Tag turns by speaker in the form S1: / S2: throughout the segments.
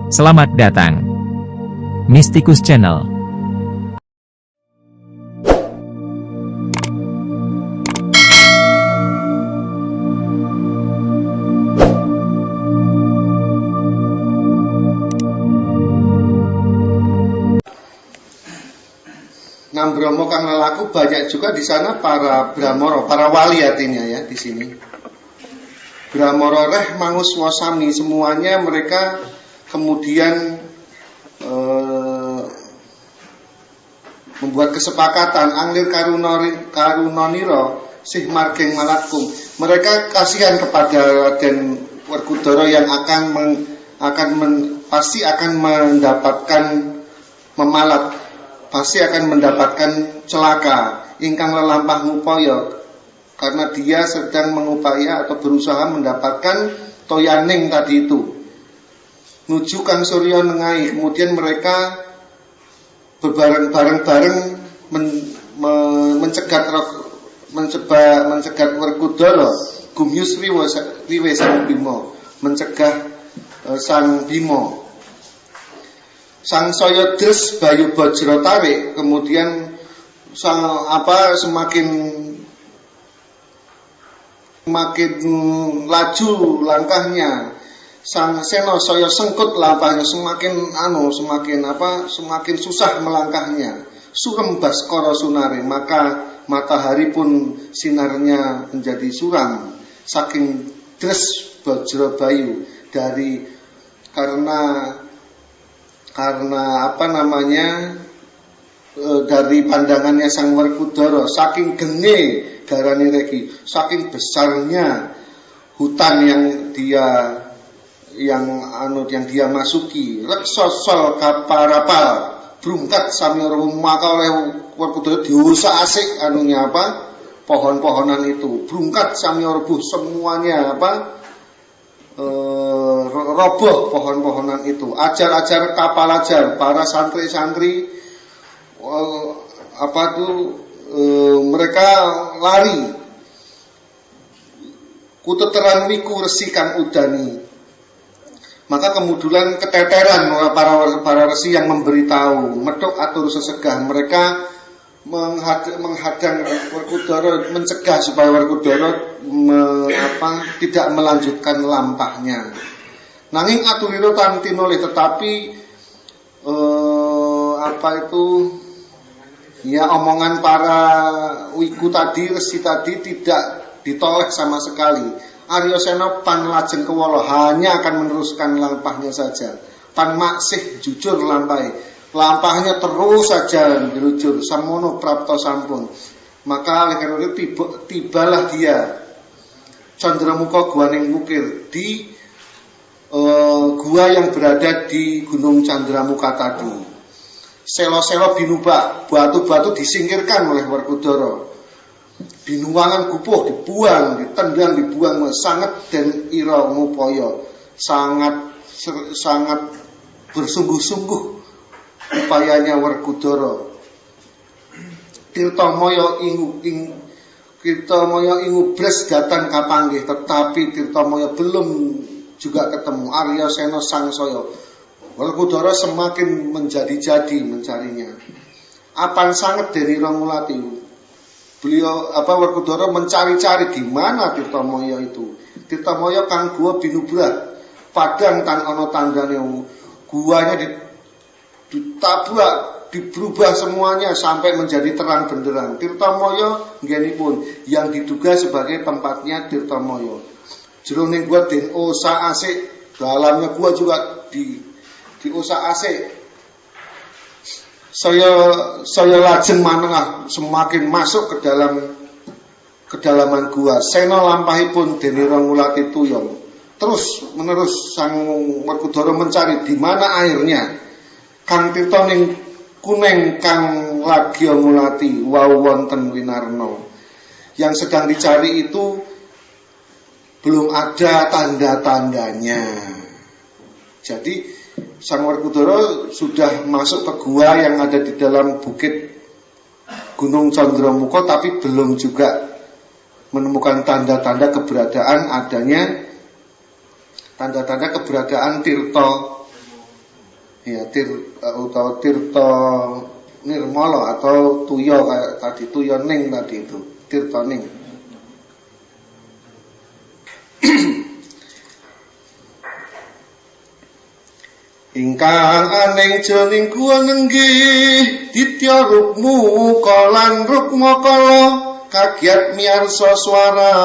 S1: Selamat datang Mystikus Channel.
S2: Nang Bromo kang lelaku banyak juga di sana para Bramoro, para wali artinya ya di sini. Bramoro reh mangus wasami semuanya mereka kemudian membuat kesepakatan anglir karunoniro sih margeng malatkum. Mereka kasihan kepada Raden Werkudara yang pasti akan mendapatkan memalat. Pasti akan mendapatkan celaka ingkang lelampah ngupaya karena dia sedang mengupaya atau berusaha mendapatkan toyaning tadi itu nuju kang surya nengai. Kemudian mereka bareng-bareng mencegat Werkudara gumyus riwe sang Bima, mencegah sang Bima. Sang Sayodres Bayu Bajra tarik, kemudian semakin laju langkahnya. Sang Sena Saya sengkut lampahnya, semakin susah melangkahnya. Surem Baskara sunare, maka matahari pun sinarnya menjadi suram. Saking Dres Bajra Bayu karena dari pandangannya sang Werkudara, saking genge garani regi, saking besarnya hutan yang dia masuki. Reksosol kaparapal brungkat samyoro, maka oleh Werkudara diusak asik pohon-pohonan itu. Brungkat samyoro semuanya roboh pohon-pohonan itu. Ajar-ajar kapal ajar para santri-santri mereka lari. Kuteteran wiku resikan udani. Maka kemudian keteteran para resi yang memberitahu medok atur sesegah. Mereka menghadang Werkudara, mencegah supaya Werkudara tidak melanjutkan lampahnya. Nanging aturiro tantinoleh, tetapi omongan para wiku tadi, resi tadi tidak ditolak sama sekali. Arya Sena pan lajeng kewala hanya akan meneruskan lampahnya saja. Pan maksih jujur lampahnya terus saja dilujur samono prapta sampun. Maka oleh karena itu tibalah dia Candramuka guaning wukir di gua yang berada di Gunung Candramuka tadi. Selo-selo binubak, batu-batu disingkirkan oleh Werkudara. Binuangan gupuh dibuang, ditendang, dibuang. Sangat dan ira ngupaya, sangat bersungguh-sungguh upayanya Werkudara. Tirtamaya ingubres datang kapanggih, tetapi Tirtamaya belum juga ketemu. Arya Sena sangsaya, Werkudara semakin menjadi-jadi mencarinya. Apan sanget dari Rangulati. Werkudara mencari-cari di mana Tirtamaya itu. Tirtamaya kang gua binubrah, padang tan ana tandane. Guanya ditabrak, diberubah semuanya sampai menjadi terang benderang. Tirtamaya nggenipun yang diduga sebagai tempatnya Tirtamaya. Jroning gua den osa asik, dalamnya gua juga diosak asik. Saya lajeng manengah semakin masuk ke kedalaman gua. Sena lampahipun dene Rangulati tuyong. Terus menerus sang Werkudara mencari di mana airnya. Kang Tirta ning kuneng kang lagi ngulati wau wonten winarno. Yang sedang dicari itu belum ada tanda-tandanya. Jadi sang Werkudara sudah masuk ke gua yang ada di dalam bukit Gunung Candramuka, tapi belum juga menemukan tanda-tanda keberadaan Tirta ya atau Tirta Nirmala atau Tuyo kayak tadi, Tuyo Ning tadi itu, Tirta Ning. Ingkang aning jroning guwa nenggih Ditya Rukmu Kalan Rukmakala kagiat miarsa swara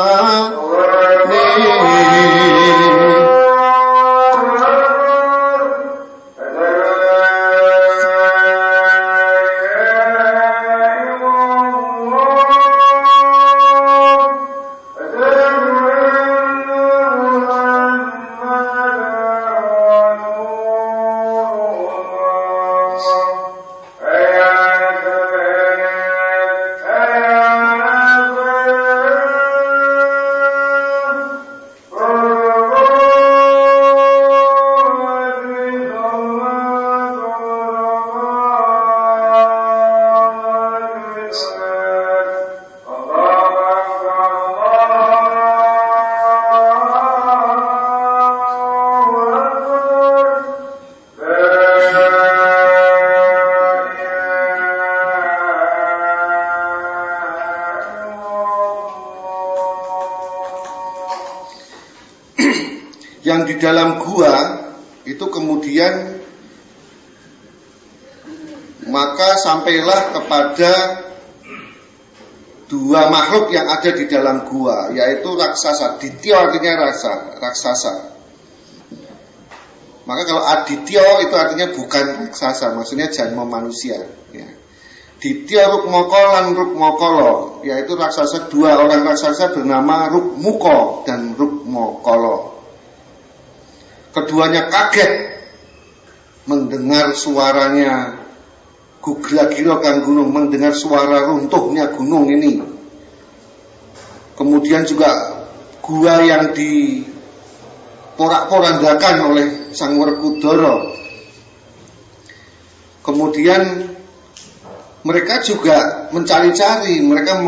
S2: yang di dalam gua itu kemudian maka sampailah kepada dua makhluk yang ada di dalam gua, yaitu raksasa. Ditya artinya raksasa. Maka kalau aditya itu artinya bukan raksasa, maksudnya janma manusia ya. Ditya Rukmakala dan Rukmakala, yaitu raksasa, dua orang raksasa bernama Rukmuka dan Rukmakala. Keduanya kaget mendengar suaranya Gugra-gira kang gunung, mendengar suara runtuhnya gunung ini. Kemudian juga gua yang diporak-porandakan oleh Sang Werkudara. Kemudian mereka juga mencari-cari, mereka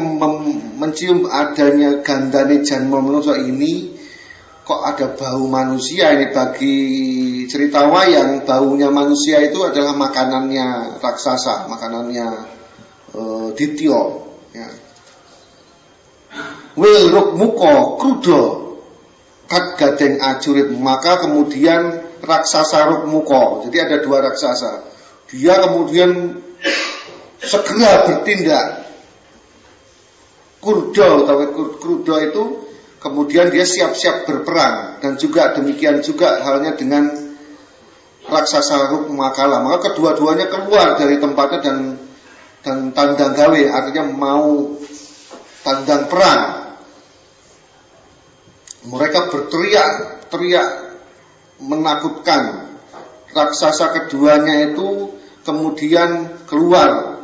S2: mencium adanya gandane janma manusia ini. Kok ada bau manusia ini? Bagi cerita wayang, baunya manusia itu adalah makanannya raksasa, makanannya Ditya ya. Wil Rukmuka Kruda kat gadeng ajurit, maka kemudian raksasa Rukmuka, jadi ada dua raksasa, dia kemudian segera bertindak. Kruda itu kemudian dia siap-siap berperang, dan juga demikian juga halnya dengan raksasa Rukmakala. Maka kedua-duanya keluar dari tempatnya dan tandang gawe, artinya mau tandang perang. Mereka berteriak menakutkan. Raksasa keduanya itu kemudian keluar.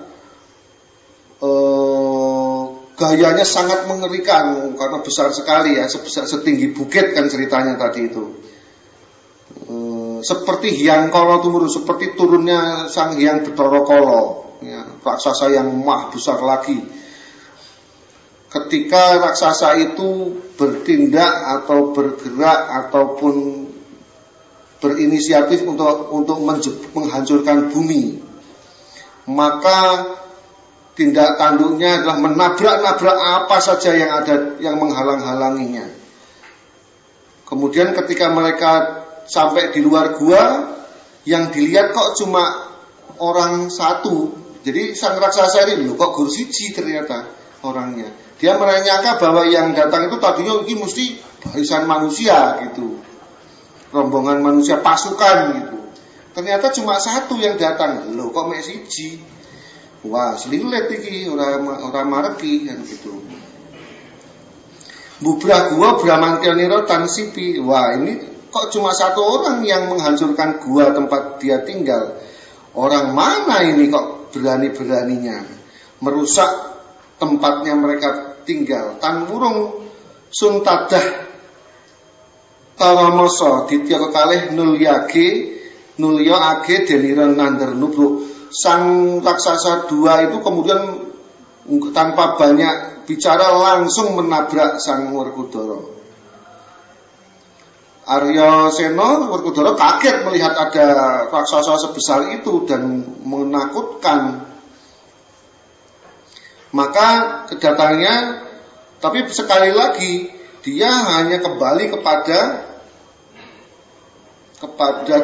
S2: Gayanya sangat mengerikan karena besar sekali ya, setinggi bukit kan ceritanya tadi itu. Seperti Hyang Kala Tumurun, seperti turunnya Sang Hyang Bathara Kala ya, raksasa yang besar lagi. Ketika raksasa itu bertindak atau bergerak ataupun berinisiatif untuk menghancurkan bumi, maka tindak tanduknya adalah menabrak-nabrak apa saja yang ada yang menghalang-halanginya. Kemudian ketika mereka sampai di luar gua, yang dilihat kok cuma orang satu. Jadi sang raksasa ini, kok guru siji ternyata orangnya. Dia menyangka bahwa yang datang itu tadinya ini mesti barisan manusia gitu, rombongan manusia, pasukan gitu. Ternyata cuma satu yang datang. Loh kok mek siji? Wah, selilet iki ora mareki kan gitu. Bubrah gua Bramantyanira Tansipi. Wah, ini kok cuma satu orang yang menghancurkan gua tempat dia tinggal. Orang mana ini kok berani-beraninya merusak tempatnya mereka tinggal. Tan wurung suntadah taramasa ditya kekalih nulya age deliran nander nubruk. Sang raksasa dua itu kemudian tanpa banyak bicara langsung menabrak Sang Werkudara. Arya Sena Werkudara kaget melihat ada raksasa sebesar itu dan menakutkan. Maka kedatangannya, tapi sekali lagi dia hanya kembali kepada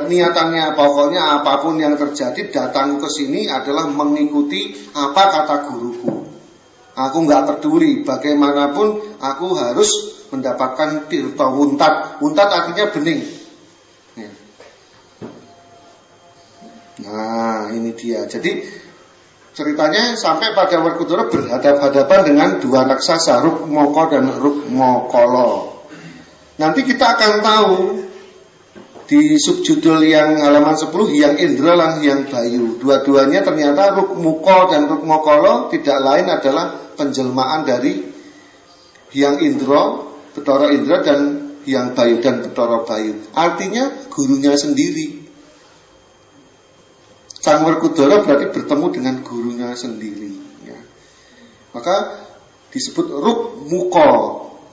S2: niatannya. Pokoknya apapun yang terjadi, datang ke sini adalah mengikuti apa kata guruku. Aku nggak peduli bagaimanapun, aku harus mendapatkan tirta wuntat. Wuntat artinya bening. Nah, ini dia. Jadi ceritanya sampai pada Werkudara berhadapan-hadapan dengan dua raksasa, Rukmoko dan Rukmokolo. Nanti kita akan tahu di subjudul yang halaman 10, Hyang Indra dan Hyang Bayu. Dua-duanya ternyata Rukmuko dan Rukmokolo tidak lain adalah penjelmaan dari Hyang Indra, Bathara Indra, dan Hyang Bayu dan Bathara Bayu. Artinya gurunya sendiri. Sang Werkudara berarti bertemu dengan gurunya sendiri, ya. Maka disebut Rukmuko,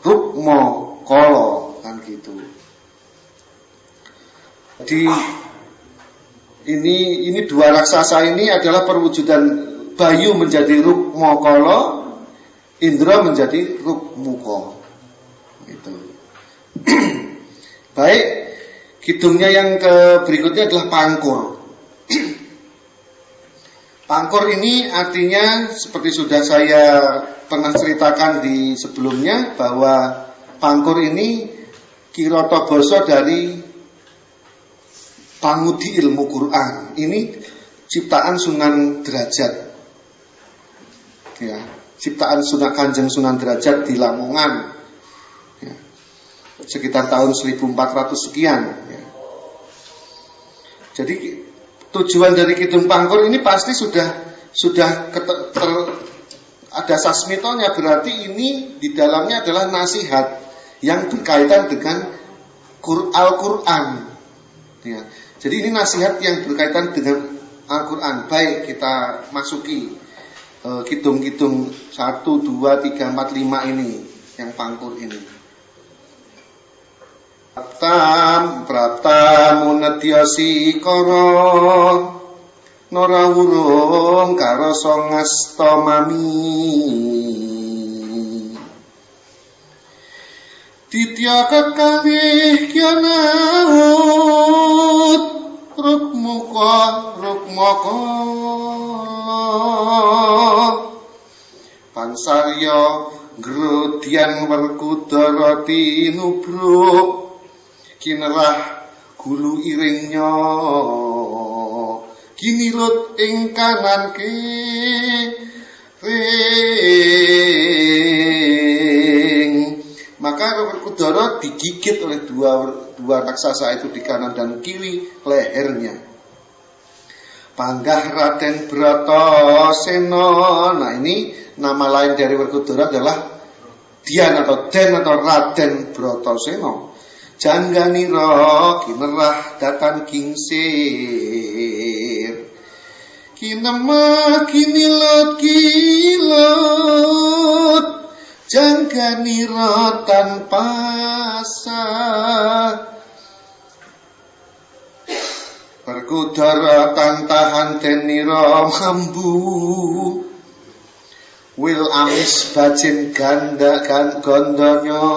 S2: Rukmokolo, kan gitu. Jadi ini dua raksasa ini adalah perwujudan Bayu menjadi Rukmokolo, Indra menjadi Rukmuko. Gitu. Baik, kidungnya yang berikutnya adalah Pangkur. Pangkur ini artinya seperti sudah saya pernah ceritakan di sebelumnya, bahwa Pangkur ini kirata basa dari pangudi ilmu Quran. Ini ciptaan Sunan Derajat, ya, ciptaan Kanjeng Sunan Derajat di Lamongan, ya, sekitar tahun 1400 sekian, ya. Jadi tujuan dari Kidung Pangkur ini pasti sudah ada sasmitonya, berarti ini di dalamnya adalah nasihat yang berkaitan dengan Al-Quran, ya. Jadi ini nasihat yang berkaitan dengan Al-Quran. Baik, kita masuki kidung-kidung 1, 2, 3, 4, 5 ini, yang Pangkur ini. Prapta munadya sikara narawurung karasa ngasta mami. Ditya kekalih kyanaut Rukmoko Pansarya Grodyan Werkudara tinubruk kinerah gulu iringnya kinilut ing kanan kering. Maka Werkudara digigit oleh dua raksasa itu di kanan dan kiri lehernya. Panggah Raden Bratasena. Nah, ini nama lain dari Werkudara adalah Dian atau Raden Bratasena. Jangganira kinerah datan kingsir kinema kinilot jangganira tanpa sah Werkudara tantahan denira mambu wil amis bajin gondonyo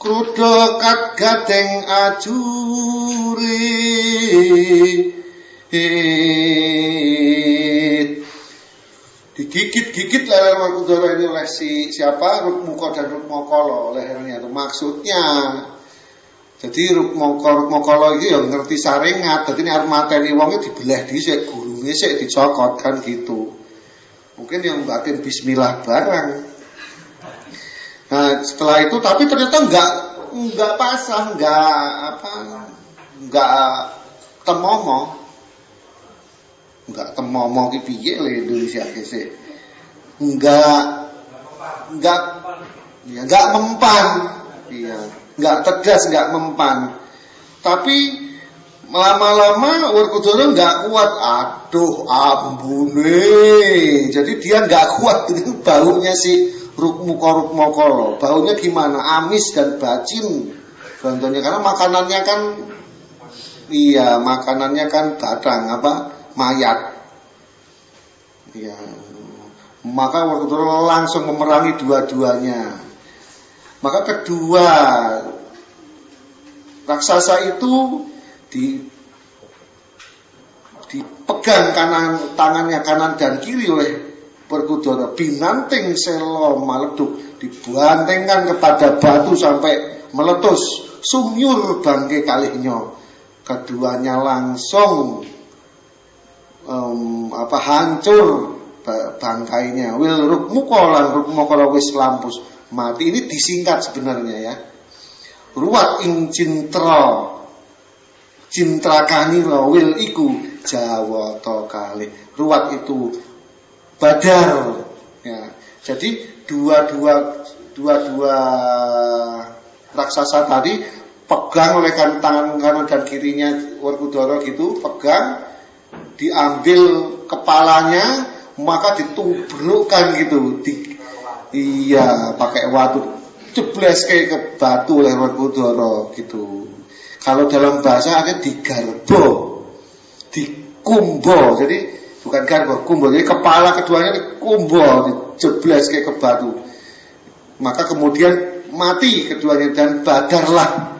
S2: krudokat gadeng ajuri digigit-gigit leher Werkudara ini oleh siapa? Rukmuko dan Rukmokolo lehernya itu. Maksudnya jadi Rukmokolo itu yang ngerti saringat. Jadi ini arep mateni wong itu dibelah dhisik, gurune sik dicokot kan gitu. Mungkin yang batin bismillah barang. Nah, setelah itu tapi ternyata enggak pasah, enggak temomo. Enggak temomo ki piye le Indonesia sik. Enggak mempan. Iya, enggak tegas, enggak mempan. Tapi lama-lama Werkudara enggak kuat. Aduh, ambune. Jadi dia enggak kuat dengan baunya si Rukmokolo. Baunya gimana? Amis dan bacin. Contohnya karena makanannya kan, iya makanannya kan badang apa mayat, iya. Maka Werkudara langsung memerangi dua-duanya. Maka kedua raksasa itu dipegang tangannya kanan dan kiri oleh Werkudara. Binanting selo maleduk, dibantengkan kepada batu sampai meletus. Sumyur bangke kalihnya. Keduanya langsung hancur bangkainya. Wil Rukmuka lan Rukmakala wis lampus mati. Ini disingkat sebenarnya ya. Ruwat ing cintrakanira wil iku Jawata kalih. Ruwat itu Badar ya. Jadi dua raksasa tadi pegang oleh tangan kanan dan kirinya Werkudara gitu, pegang, diambil kepalanya, maka ditubrukkan gitu, iya pakai watu, jebles kayak ke batu oleh Werkudara gitu. Kalau dalam bahasa ada digarbo, dikumbo, jadi bukan garbo, kumbo, jadi kepala keduanya dikumbo, dijebles kayak ke batu. Maka kemudian mati keduanya dan badarlah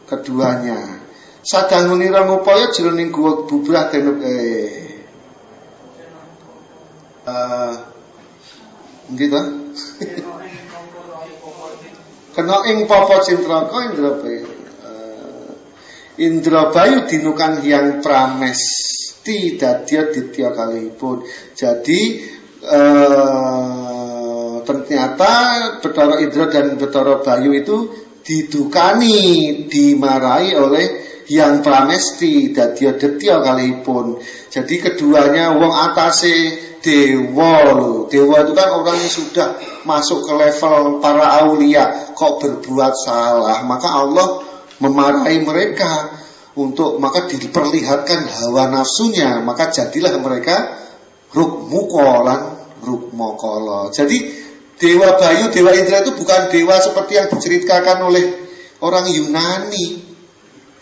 S2: keduanya. Sadangunira ngupaya jroning guwa bubrah denuk gitu. Kena ing papa Cintraka Indrabayu dinukan Hyang Pramesti dadya ditya kalihipun. Jadi ternyata Bathara Indra dan Bathara Bayu itu didukani, dimarahi oleh Hyang Pramesti dadya ditya kalihipun. Jadi keduanya wong atase dewa loh. Dewa itu kan orang yang sudah masuk ke level para aulia kok berbuat salah, maka Allah memarahi mereka maka diperlihatkan hawa nafsunya, maka jadilah mereka Rukmuka lan Rukmakala. Jadi Dewa Bayu, Dewa Indra itu bukan dewa seperti yang diceritakan oleh orang Yunani,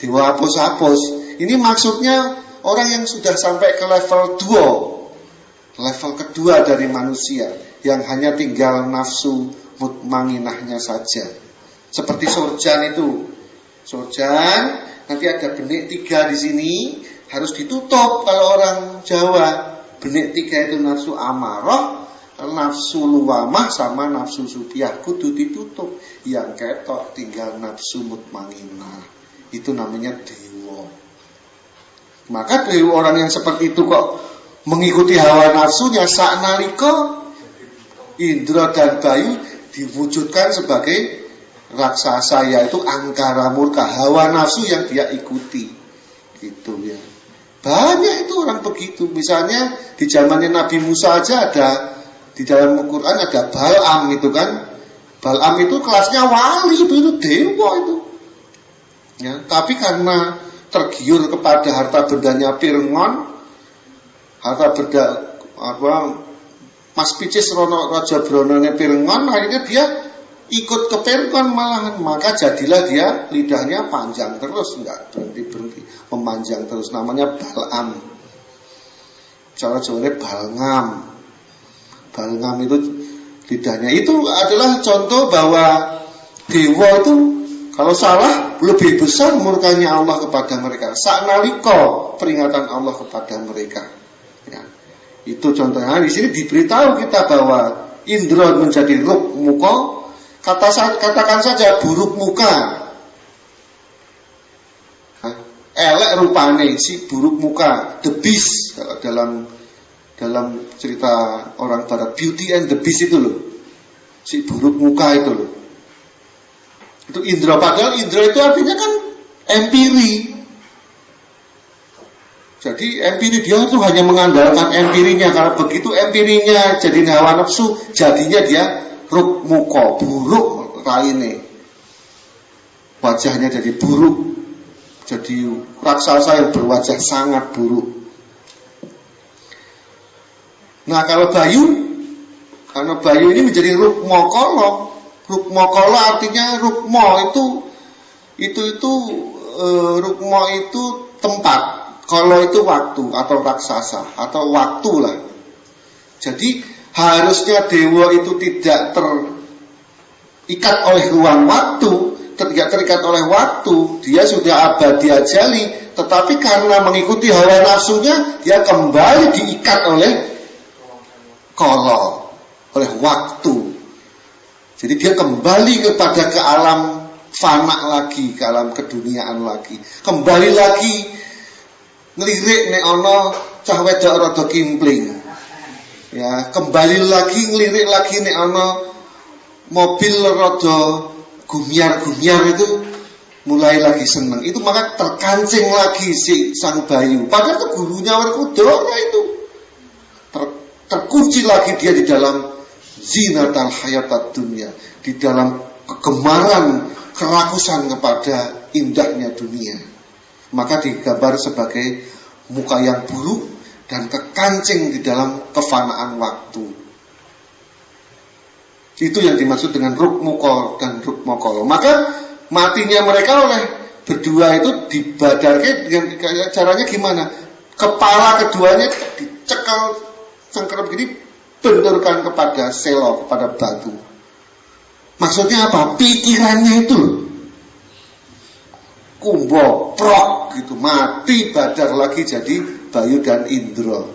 S2: dewa apos-apos. Ini maksudnya orang yang sudah sampai ke level 2, level kedua dari manusia, yang hanya tinggal nafsu mutmainahnya saja. Seperti Surjan itu. Surjan nanti ada benik 3 di sini, harus ditutup kalau orang Jawa. Benik 3 itu nafsu amarah, nafsu luwamah sama nafsu supiah, kudu ditutup. Yang ketok tinggal nafsu mutmainah. Itu namanya dewa. Maka dewa orang yang seperti itu kok mengikuti hawa nafsunya, saknalika Indra dan Bayu diwujudkan sebagai raksasa, yaitu angkara murka, hawa nafsu yang dia ikuti gitu ya. Banyak itu orang begitu. Misalnya di zamannya Nabi Musa aja ada, di dalam Al-Quran ada Bal'am itu kan. Bal'am itu kelasnya wali, itu dewa itu ya. Tapi karena tergiur kepada harta bendanya Pirngon, harta benda Mas Picis Raja Bronone Pirngon, akhirnya dia ikut ke Pirngon malahan. Maka jadilah dia lidahnya panjang terus, enggak berhenti memanjang terus, namanya Bal'am. Cara Jawanya Balngam. Balngam itu lidahnya. Itu adalah contoh bahwa dewa itu kalau salah lebih besar murkanya Allah kepada mereka. Saknalika peringatan Allah kepada mereka. Ya. Itu contohnya. Di sini diberitahu kita bahwa Indra menjadi Rukmuka. Katakan saja buruk muka. Elek rupane si buruk muka, the beast dalam cerita orang Barat, Beauty and the Beast itu loh. Si buruk muka itu loh. Itu Indra, padahal Indra itu artinya kan empiri. Jadi empiri, dia tuh hanya mengandalkan empirinya. Karena begitu empirinya jadi hawa nafsu, jadinya dia Rukmuka, buruk raine. Wajahnya jadi buruk. Jadi raksasa yang berwajah sangat buruk. Nah kalau karena Bayu ini menjadi Rukmakala. Rukmakala artinya Rukma itu Itu rukmo itu tempat, kalau itu waktu atau raksasa atau waktu lah. Jadi harusnya dewa itu tidak terikat oleh ruang waktu, tidak terikat oleh waktu, dia sudah abadi ajali, tetapi karena mengikuti hawa nafsunya, dia kembali diikat oleh kala, oleh waktu. Jadi dia kembali kepada ke alam fana lagi, ke alam keduniaan lagi, kembali lagi ngelirik nek ono cah wedok rada kimpling, ya kembali lagi ngelirik lagi nek ono mobil rada gumiar itu mulai lagi seneng. Itu maka terkancing lagi si sang bayu. Padahal itu gurunya Werkudara itu terkunci lagi dia di dalam zinatal hayatad dunya, di dalam kegemaran kerakusan kepada indahnya dunia. Maka digambar sebagai muka yang buruk dan kekancing di dalam kefanaan waktu. Itu yang dimaksud dengan rukmuko dan rukmokolo. Maka matinya mereka oleh berdua itu dibadarkan dengan caranya gimana? Kepala keduanya dicekal cengkeram gini, benturkan kepada selo, kepada batu. Maksudnya apa? Pikirannya itu kumbo, prok gitu, mati badar lagi jadi Bayu dan Indra.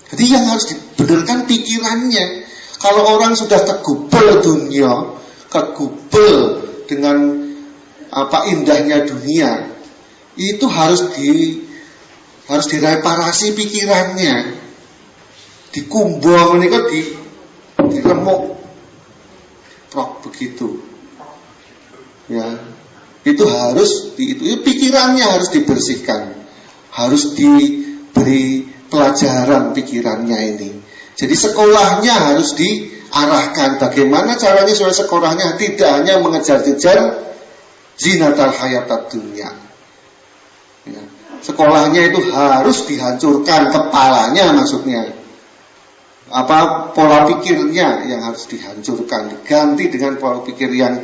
S2: Jadi yang harus dibenarkan pikirannya. Kalau orang sudah kegubel dunia, kegubel dengan apa indahnya dunia, itu harus direparasi pikirannya, dikumbang ini kan diremuk, prok begitu, ya itu harus itu pikirannya harus dibersihkan, harus diberi pelajaran pikirannya ini. Jadi sekolahnya harus diarahkan bagaimana caranya supaya sekolahnya tidak hanya mengejar-kejar zinatal hayatad dunya. Ya. Sekolahnya itu harus dihancurkan kepalanya, maksudnya apa pola pikirnya yang harus dihancurkan, diganti dengan pola pikir yang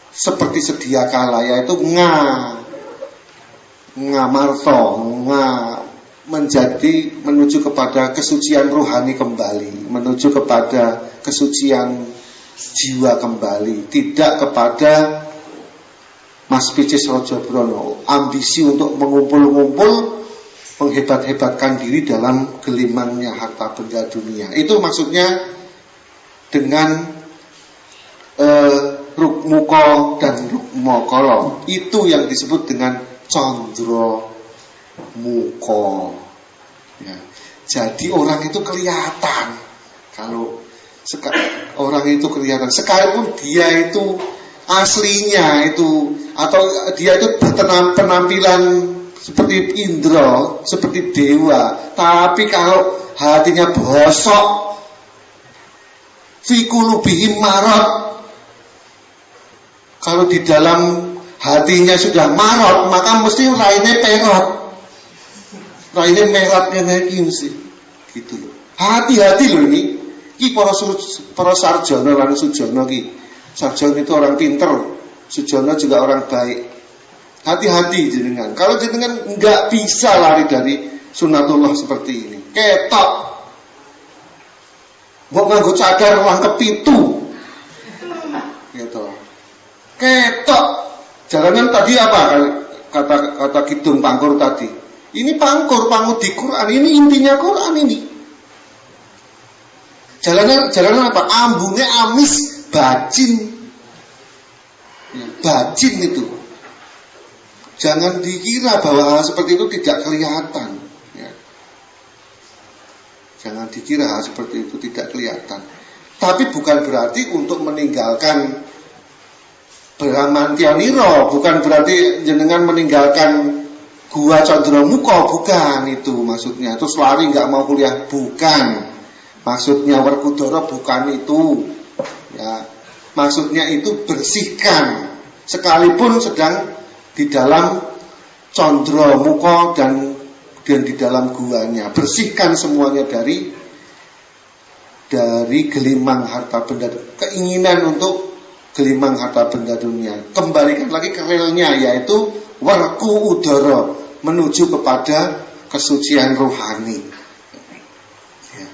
S2: seperti sedia kala, yaitu ngamarto, menjadi menuju kepada kesucian rohani kembali, menuju kepada kesucian jiwa kembali, tidak kepada Mas Picis Rojobrono, ambisi untuk mengumpul-ngumpul, menghebat-hebatkan diri dalam gelimangnya harta benda dunia. Itu maksudnya dengan rukmuko dan rukmokolo. Itu yang disebut dengan condro muko. Ya. Jadi orang itu kelihatan. Kalau orang itu kelihatan, sekalipun dia itu aslinya itu atau dia itu penampilan seperti Indra, seperti dewa, tapi kalau hatinya bosok, fikulubihim marot, kalau di dalam hatinya sudah marot, maka mesti lainnya perot. Raine meratnya naik mesti gitu loh. Hati-hati loh ini. Ki para sarjana lan sujana ki. Sarjana itu orang pinter, sujana juga orang baik. Hati-hati jenengan. Kalau jenengan nggak bisa lari dari sunatullah seperti ini. Ketok. Mbok nganggo cadar wangkep pitu. Gitu. Ketok. Jalanan tadi apa kata Kidung Pangkur tadi? Ini pangkur di Quran, ini intinya Quran ini. Jalanan apa? Ambune amis, bajin. Ya, bajin itu. Jangan dikira bahwa hal seperti itu tidak kelihatan. Ya. Jangan dikira hal seperti itu tidak kelihatan. Tapi bukan berarti untuk meninggalkan Bramantianiro, bukan berarti jenengan meninggalkan Gua Condromuko, bukan itu maksudnya. Terus lari nggak mau kuliah, bukan. Maksudnya Werkudara bukan itu. Ya, maksudnya itu bersihkan. Sekalipun sedang di dalam Condromuko dan di dalam guanya, bersihkan semuanya dari gelimang harta benda, keinginan untuk gelimang harta benda dunia. Kembalikan lagi ke realnya, yaitu warku udara, menuju kepada kesucian rohani. Ya.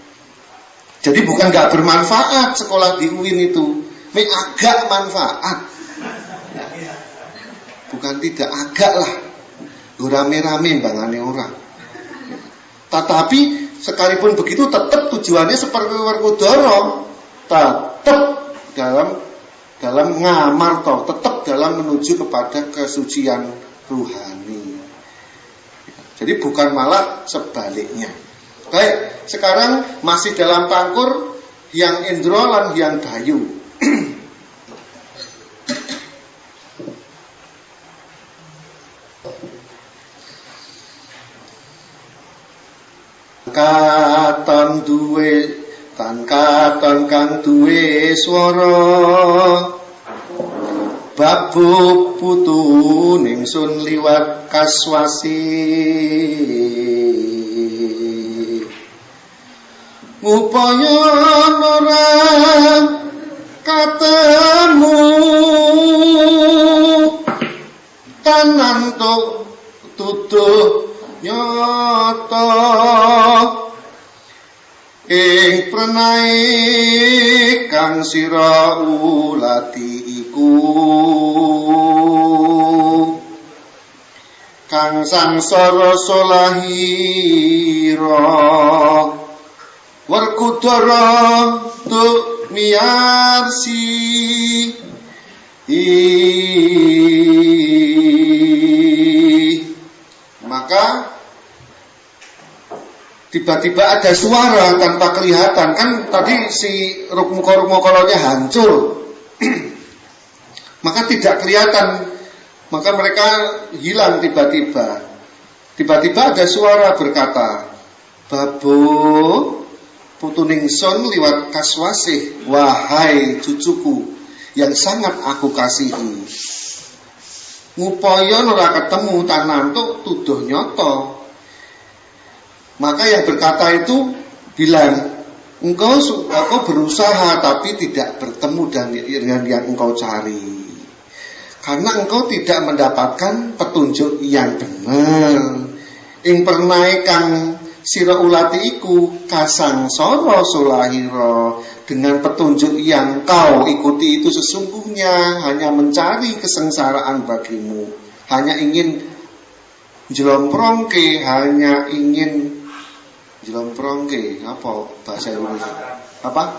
S2: Jadi bukan nggak bermanfaat sekolah di UIN itu, agak manfaat. Bukan tidak, agak lah. Rame-rame bangane orang. Tetapi sekalipun begitu tetap tujuannya seperti Werkudara, tetap dalam ngamar toh, tetap dalam menuju kepada kesucian rohani. Jadi bukan malah sebaliknya. Baik, sekarang masih dalam pangkur yang indro lan yang dayu. Katon kang duwe swara babuk putu ningsun liwat kaswasi ngupaya ora katemu tanan tutuh nyata ing prenae kang sira ulati iku kang sangsara solahira Werkudara tuk miarsi maka tiba-tiba ada suara tanpa kelihatan. Kan tadi si rukmukolonya hancur. Maka tidak kelihatan. Maka mereka hilang tiba-tiba. Tiba-tiba ada suara berkata, Babo putuningsun liwat kaswasih, wahai cucuku yang sangat aku kasihi. Ngupaya ora ketemu tanantuk tuduh nyoto. Maka yang berkata itu bilang, engkau berusaha tapi tidak bertemu dengan yang engkau cari. Karena engkau tidak mendapatkan petunjuk yang benar. Ing pernae kang sira ulati iku kasang sara solahira, dengan petunjuk yang kau ikuti itu sesungguhnya hanya mencari kesengsaraan bagimu, hanya ingin jelomprongke, hanya ingin jelomprongke, apa bahasa Indonesia? Apa?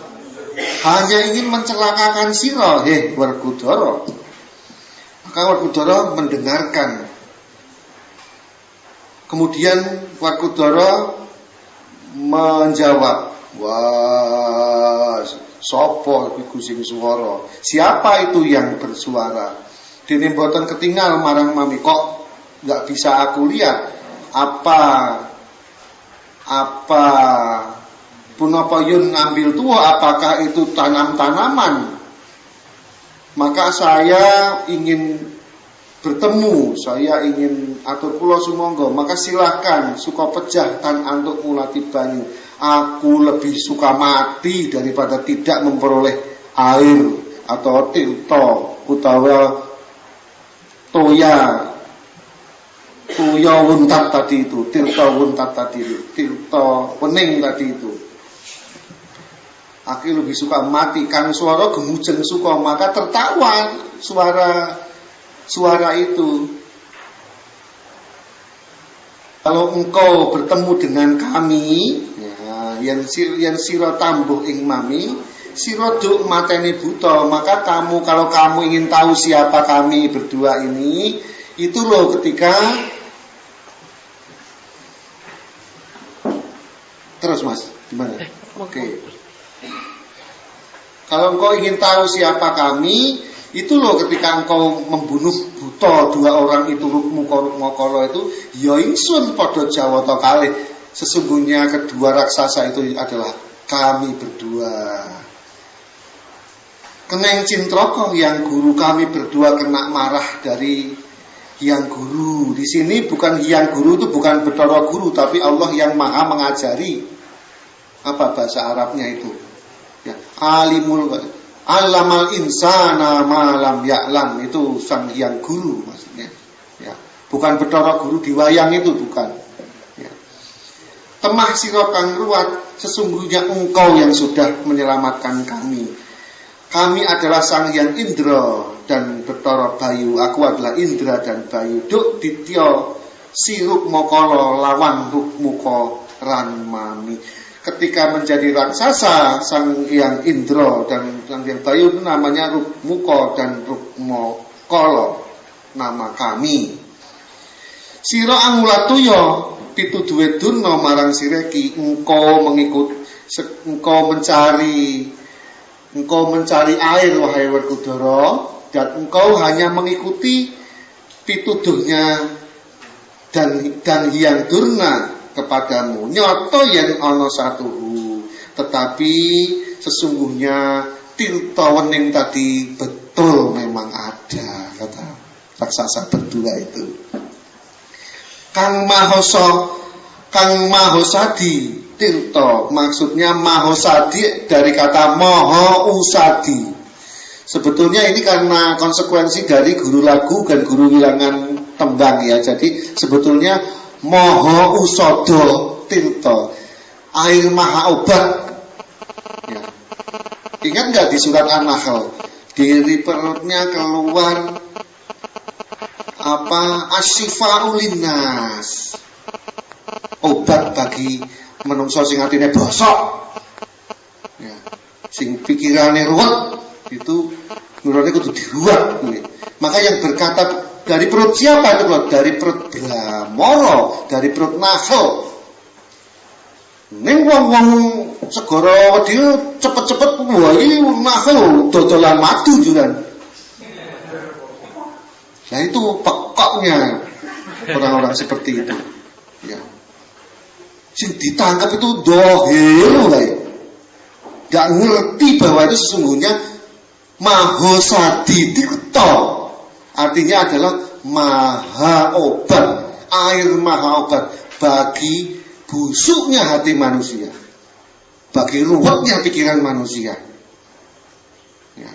S2: Hanya ingin mencelakakan sira, Werkudara. Maka Werkudara mendengarkan. Kemudian Werkudara menjawab, wah, sopo iku sing suara? Siapa itu yang bersuara? Dene mboten ketinggal marang mami, kok nggak bisa aku lihat? Apa punapa yun ngambil tua? Apakah itu tanam-tanaman? Maka saya ingin bertemu, saya ingin atur kula sumangga, maka silahkan suka pejah tan antuk mulati banyu. Aku lebih suka mati daripada tidak memperoleh air atau tirta utawa toya wuntat tadi itu, tirta wuntat tadi itu, tirta wening tadi itu. Aku lebih suka mati. Kang suara gemujeng suka, maka tertawa suara itu. Kalau engkau bertemu dengan kami, ya, yang sira tambuh ing mami, sira duk mateni buta. Maka kalau kamu ingin tahu siapa kami berdua ini, itu loh ketika terus Mas, gimana? Oke. Kalau engkau ingin tahu siapa kami, itu loh ketika engkau membunuh buta dua orang itu, Rukmukolo itu, ya ingsun padha jawata kalih. Sesungguhnya kedua raksasa itu adalah kami berdua. Keneng Cintroko yang guru kami berdua kena marah dari Hyang Guru. Di sini bukan Hyang Guru itu bukan Bathara Guru, tapi Allah yang Maha mengajari. Apa bahasa Arabnya itu? Ya, alimul Alamal insana malam ya'lam, itu Sang Hyang Guru maksudnya. Ya, bukan Bathara Guru di wayang itu, bukan. Ya. Temah sira kang ruwat, sesungguhnya engkau yang sudah menyelamatkan kami. Kami adalah Sang Hyang Indra dan Bathara Bayu. Aku adalah Indra dan Bayu. Duk ditya si Rukmakala lawan Rukmuka Ranmani. Ketika menjadi raksasa, Sang Hyang Indra dan Sang Hyang Bayu itu namanya Rukmuka dan Rukmakala, nama kami. Sira angulatuya pituduhe durna marang sireki, engkau mencari air wahai Werkudara, dan engkau hanya mengikuti pituduhnya dan Hyang Durna kepadamu. Nyoto yen ana satuhu, tetapi sesungguhnya tirta wening tadi betul memang ada, kata raksasa berdua itu. Kang Mahosadi tirta, maksudnya Mahosadi dari kata Maha Usadi. Sebetulnya ini karena konsekuensi dari guru lagu dan guru wilangan tembang ya. Jadi sebetulnya Maha Usada tirta, air maha obat. Ya. Ingat nggak di surat An-Nahl, dari perutnya keluar asyifa'u linnas, obat bagi menungso sing atine bosok. Ya. Sing pikirane ruwet itu nurane kudu diruwat kuwi. Maka yang berkata dari perut siapa itu loh? Dari perut Bramara, dari perut Nahl. Ning wong-wong segara wedi cepet-cepet wah iki Nahl dodolan madu juran. Nah itu pekoknya orang-orang seperti itu. Ya. Sing ditangkap itu dohil lah. Gak ngerti bahwa itu sesungguhnya Mahosadi tirta. Artinya adalah maha obat, air maha obat bagi busuknya hati manusia, bagi ruwetnya pikiran manusia. Ya.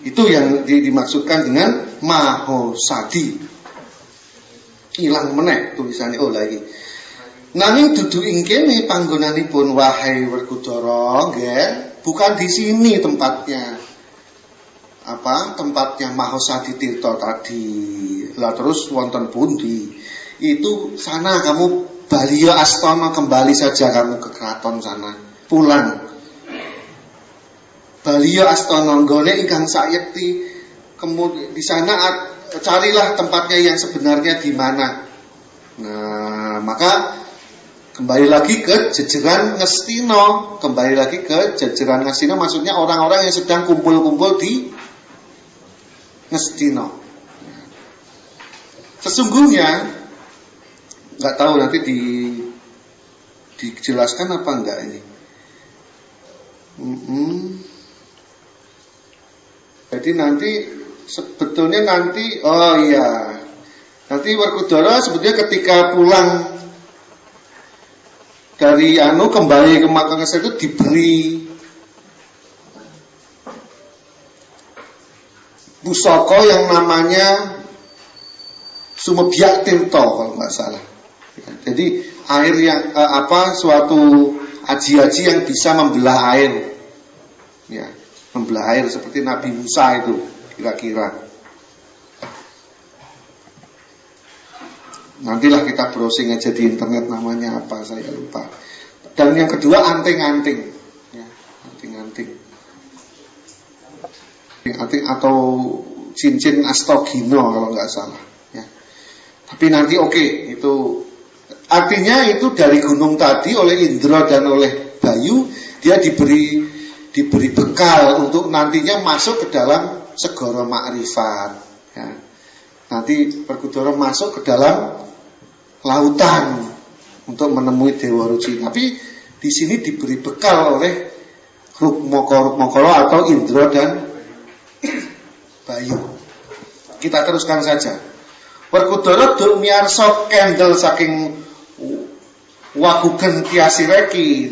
S2: Itu yang dimaksudkan dengan Mahosadi. Ilang meneh tulisannya lagi. Nanging dudu ing kene panggonanipun wahai Werkudara, nggih, bukan di sini tempatnya. Tempatnya Mahosadi tirta tadi. Lah terus wonten pundi? Itu sana kamu Baliya Astana, kembali saja kamu ke keraton sana. Pulang. Baliya Astana nggone ingkang sayekti. Kemudian di sana carilah tempatnya yang sebenarnya di mana. Nah, maka kembali lagi ke jajaran Ngastina. Kembali lagi ke jajaran Ngastina, maksudnya orang-orang yang sedang kumpul-kumpul di Ngastina. Sesungguhnya nggak tahu nanti dijelaskan apa enggak ini. Jadi nanti sebetulnya nanti nanti Werkudara sebetulnya ketika pulang dari kembali ke Makassar itu diberi pusaka yang namanya Sumebyak Tirta kalau nggak salah. Jadi air yang suatu aji-aji yang bisa membelah air, ya, membelah air seperti Nabi Musa itu kira-kira. Nantilah kita browsing aja di internet namanya apa saya lupa. Dan yang kedua anting-anting, ya, anting-anting atau cincin Astagina kalau nggak salah. Ya. Tapi nanti itu artinya itu dari gunung tadi oleh Indra dan oleh Bayu dia diberi bekal untuk nantinya masuk ke dalam segara makrifat. Ya. Nanti Werkudara masuk ke dalam lautan untuk menemui Dewa Ruci. Tapi di sini diberi bekal oleh Rukmakala atau Indra dan Bayu. Kita teruskan saja. Werkudara duk miarsa kendel saking wagugen tiasireki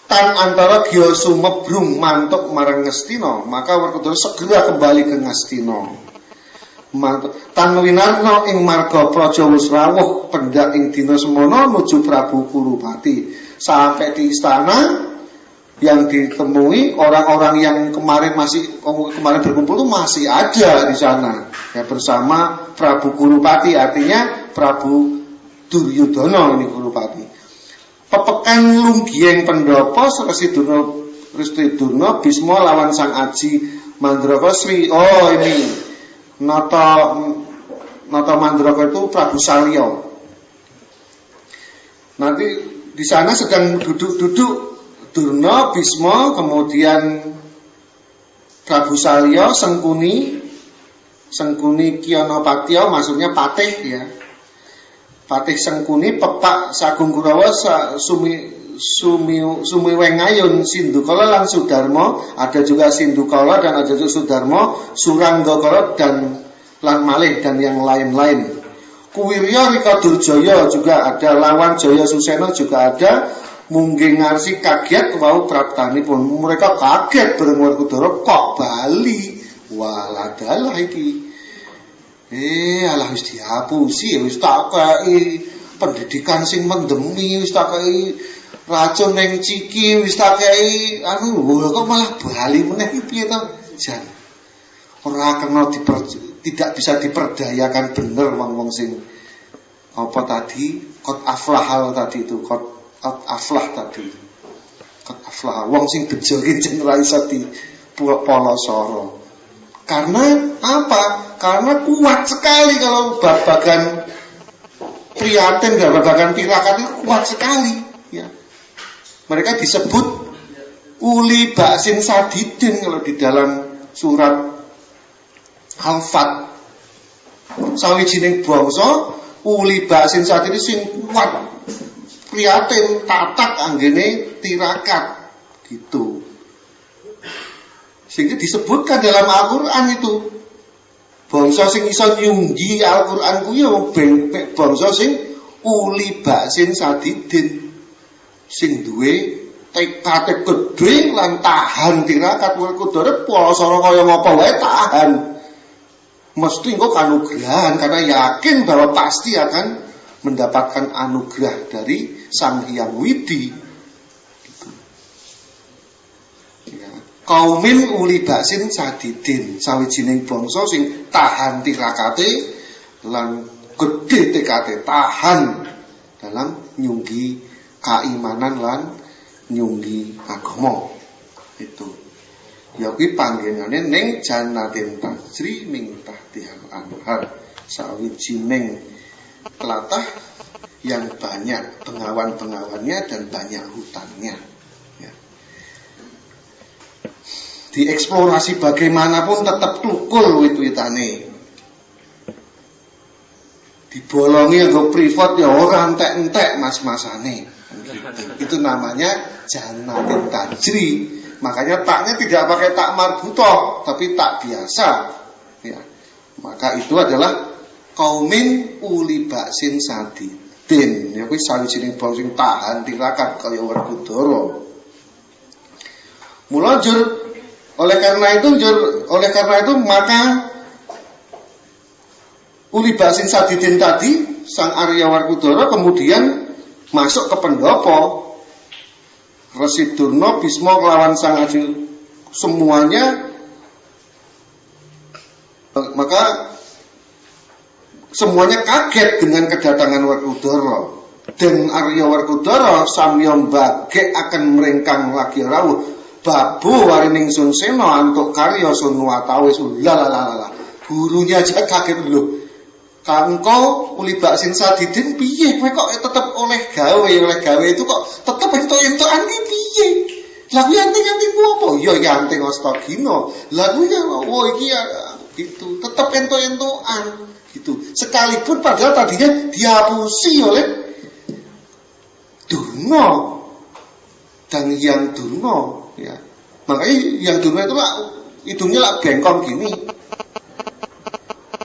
S2: Tan antara Gya sumebrung mantuk marang Ngastina, maka Werkudara segera kembali ke Ngastina. Tan winarna ing marga praja wis rawuh pendak ing dina semana nuju Prabu Kurupati. Sampai di istana yang ditemui orang-orang yang kemarin berkumpul itu masih ada di sana ya, bersama Prabu Kurupati, artinya Prabu Duryudana ini Kurupati. Pepekan lunggieng pendopo Resi Durna Bisma lawan Sang Aji Mandraka Sri. Oh ini Nata Mandraka itu Prabu Salya. Nanti di sana sedang duduk-duduk Durna, Bisma, kemudian Prabu Salya, Sengkuni Kyanapatya, maksudnya Patih ya. Patih Sengkuni, Pepak Sagung Kurawa, Sumiwengayun, Sindukala lan Sudarma, ada juga Sindukala dan ada juga Sudarma, Suranggakala dan lan malih dan yang lain-lain. Kuwirya Rika Durjaya juga ada, lawan Jaya Susena juga ada. Mungging ngarsi kaget wau praptanipun. Mereka kaget bareng Werkudara kok bali. Walah dalah iki. Alah wis dihapusi, wis tak kei pendidikan sing mendemi, wis tak kei racun ning ciki, wis tak kei kok malah bali meneh piye to? Jan. Ora kena tidak bisa diperdayakan bener wong-wong sing apa tadi qad aflahal tadi itu qad aflah tadi. Qad aflah wong sing bejo iki jeneng ora iso dipolosoro. Karena apa? Karena kuat sekali kalau babagan prihatin dan babagan tirakat itu kuat sekali ya. Mereka disebut uli baksin sadidin kalau di dalam surat Al-Fat. Sawijining bangsa uli baksin sadidin sing kuat prihatin tatak anggene tirakat gitu. Sehingga disebutkan dalam Al-Quran itu bangsa sing iso nyunggi Al-Quran ku ya bangsa sing uli baksin sadidin, sing duwe tekad gedhe lan tahan tirakat. Werkudara Palasara kaya ngapa wae tahan. Mesti engko kanugrahan karena yakin bahwa pasti akan mendapatkan anugerah dari Sang Hyang Widi. Kaumin uli baksin sadidin, sawijining bangsa sing tahan tirakate lan gedhe tekate, tahan dalam nyunggi keimanan lan nyunggi agama. Itu ya kuwi panggenane ning Jannatin Tajri min Tahtihal Anhar, sawijining tlatah yang banyak bengawan-bengawannya dan banyak hutannya. Dieksplorasi bagaimanapun tetap tukul wit-witane. Dibolongi nggo privat ya ora entek-entek mas-masane. Gitu. Itu namanya Jannatin Tajri. Makanya taknya tidak pakai tak marbutoh, tapi tak biasa. Ya. Maka itu adalah kaumin uli baksin sadidin. Ya kuwi sawijining bangsa sing tahan tirakat kaya Werkudara. Mula oleh karena itu maka uli baksin sadidin tadi Sang Arya Werkudara kemudian masuk ke pendopo. Resi Durna Bisma kelawan Sang Aji semuanya, maka semuanya kaget dengan kedatangan Werkudara. Dan Arya Werkudara samya mbage akan merengkang lagi rawuh. Babu warining Sun Sena antuk karya sun watawis lalalala. Gurunya aja kaget lho. Kangko uli baksin sadidin piye kowe kok tetep oleh gawe itu kok tetep entuk-entukan iki piye? Lah kuwi anting-anting apa? Ya anting Astagina. Lah kuwi iki ya gitu, tetep entuk-entukan gitu. Sekalipun padahal tadinya dihapusi oleh Durna dan Hyang Durna. Ya, makanya yang Durna itu lah hidungnya lah bengkong gini.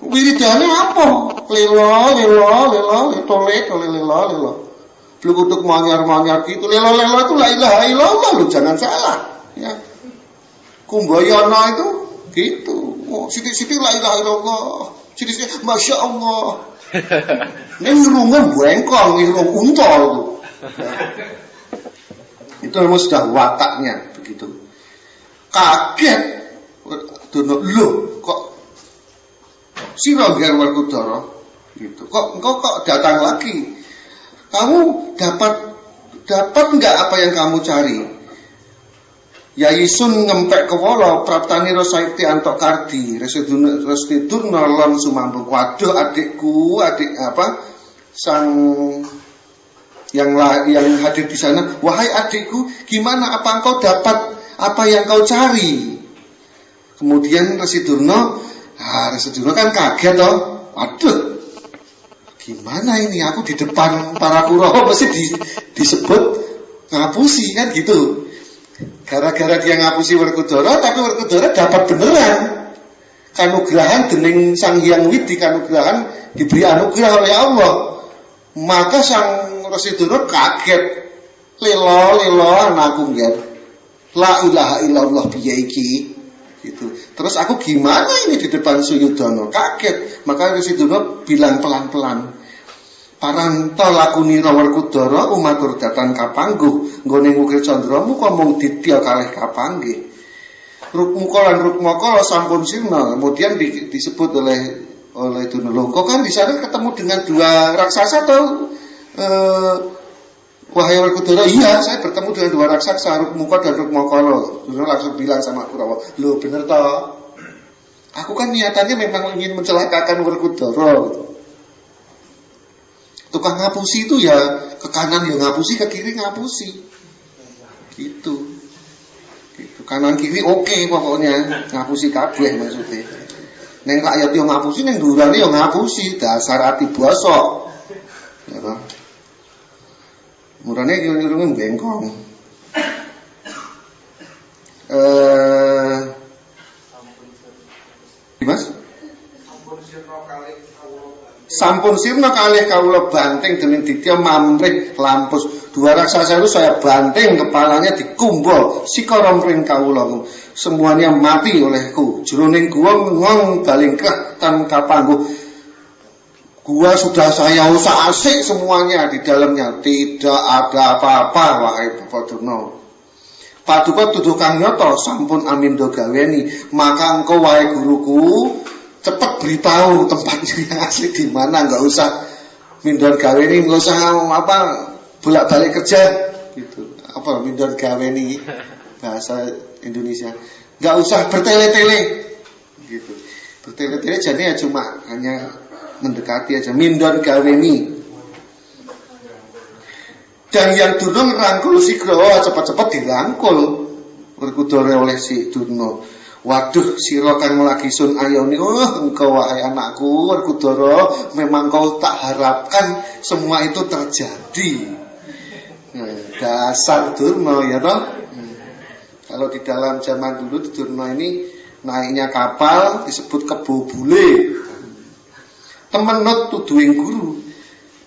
S2: Wiridane apa? Lelo. Blukutuk monyor-monyor gitu. Lelo-lelo itu la ilaha illallah loh, jangan salah. Ya. Kumbayana itu gitu. Oh, sidik-sidik la ilaha illallah. Sidik-sidik Masya Allah. Ini ngirungnya bengkong, ngirung untol itu. Ya. Itu memang sudah wataknya begitu. Kaget. Dono, loh kok sira Ger Werkudara gitu. Kok engkau kok datang lagi? Kamu dapat enggak apa yang kamu cari? Yayisun ngempek kewala praptani Rosaikti antok kardi Restiturna lon sumambung. Waduh adikku, adik apa? Sang yang hadir di sana, wahai adikku, gimana apa engkau dapat apa yang kau cari? Kemudian Residurna kan kaget toh. Waduh, gimana ini? Aku di depan para Kurawa mesti disebut ngapusi kan gitu. Gara-gara dia ngapusi Werkudara, tapi Werkudara dapat beneran kanugrahan dening Sang Hyang Widi, kanugrahan diberi anugerah oleh Allah. Maka Sang Residurna kaget. Lelo anakku nggih. La ilaha illallah piye iki? Gitu. Terus aku gimana ini di depan Suyudana? Kaget. Maka Residurna bilang pelan-pelan, Paranta lakunira Werkudara umatur datan kapangguh nggone ngukir candramu kok mung ditya kalih kapanggih. Rukmuka lan Rukmaka sampun sirna. Kemudian disebut oleh Dunaloko kan di sana ketemu dengan dua raksasa atau wahai Werkudara, iya saya bertemu dengan dua raksasa Rukmuka dan Rukmakala. Dunaloko langsung bilang sama Kurawa, loh bener toh? Aku kan niatannya memang ingin mencelakakan Werkudara gitu. Tukang ngapusi itu ya ke kanan ya ngapusi, ke kiri ngapusi. Gitu. Kanan kiri oke pokoknya ngapusi kabeh maksudnya. Neng rakyat yo ngapusi, neng durane yo ngapusi, dasar ati bosok. Ya toh. Murane kira-kira bengkong. Mas? Sampun sirna kalih kawula banting dening ditya mamrih lampus. Dua raksasa itu saya banting kepalanya dikumbol sikara mring kawula. Semuanya mati olehku. Jroning gua ngong balingkah tan kapangguh. Gua sudah saya usah asik semuanya di dalamnya. Tidak ada apa-apa wahai Bapak Durna. Paduka tuduh kang nyata sampun amindo gaweni. Maka engkau wahai guruku cepat beritahu tempatnya yang asli di mana, nggak usah mindon gawe ini, nggak usah apa bolak-balik kerja gitu. Apa mindon gawe ini bahasa Indonesia, nggak usah bertele-tele gitu. Bertele-tele jadi ya cuma hanya mendekati aja, mindon gawe ini. Dan yang Durna ngerangkul si Grawa cepat-cepat dirangkul Werkudara oleh si Durna. Waduh, sira kang lagi sun ayoni, engkau wahai anakku Werkudara, memang kau tak harapkan semua itu terjadi. Dasar Durna ya toh. Kalau di dalam zaman dulu Durna ini naiknya kapal disebut kebo bule. Temenut tuduhing guru.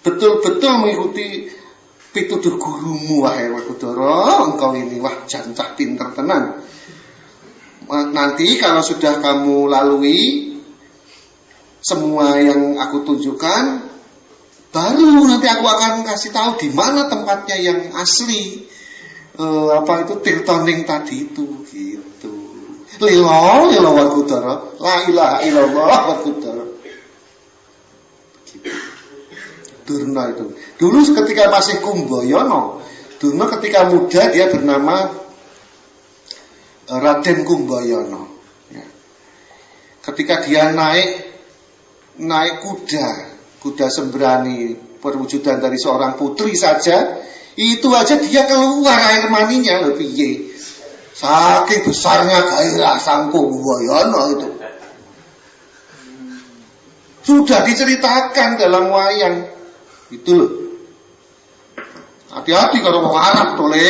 S2: Betul-betul mengikuti pituduh gurumu wahai Werkudara, engkau ini wah jancah pinter tenan. Nanti kalau sudah kamu lalui semua yang aku tunjukkan, baru nanti aku akan kasih tahu di mana tempatnya yang asli. Apa itu Tirtoning tadi itu gitu. Lilo Werkudara, la ilaha illallah Werkudara. Gitu. Durna itu. Dulu ketika masih Kumbayana, Durna ketika muda dia bernama Raden Kumbayana. Ya. Ketika dia naik kuda sembrani perwujudan dari seorang putri saja, itu aja dia keluar air maninya loh piye. Saking besarnya gairah Sang Kumbayana itu. Sudah diceritakan dalam wayang. Itu loh. Hati-hati kalau mau Arab tuh le.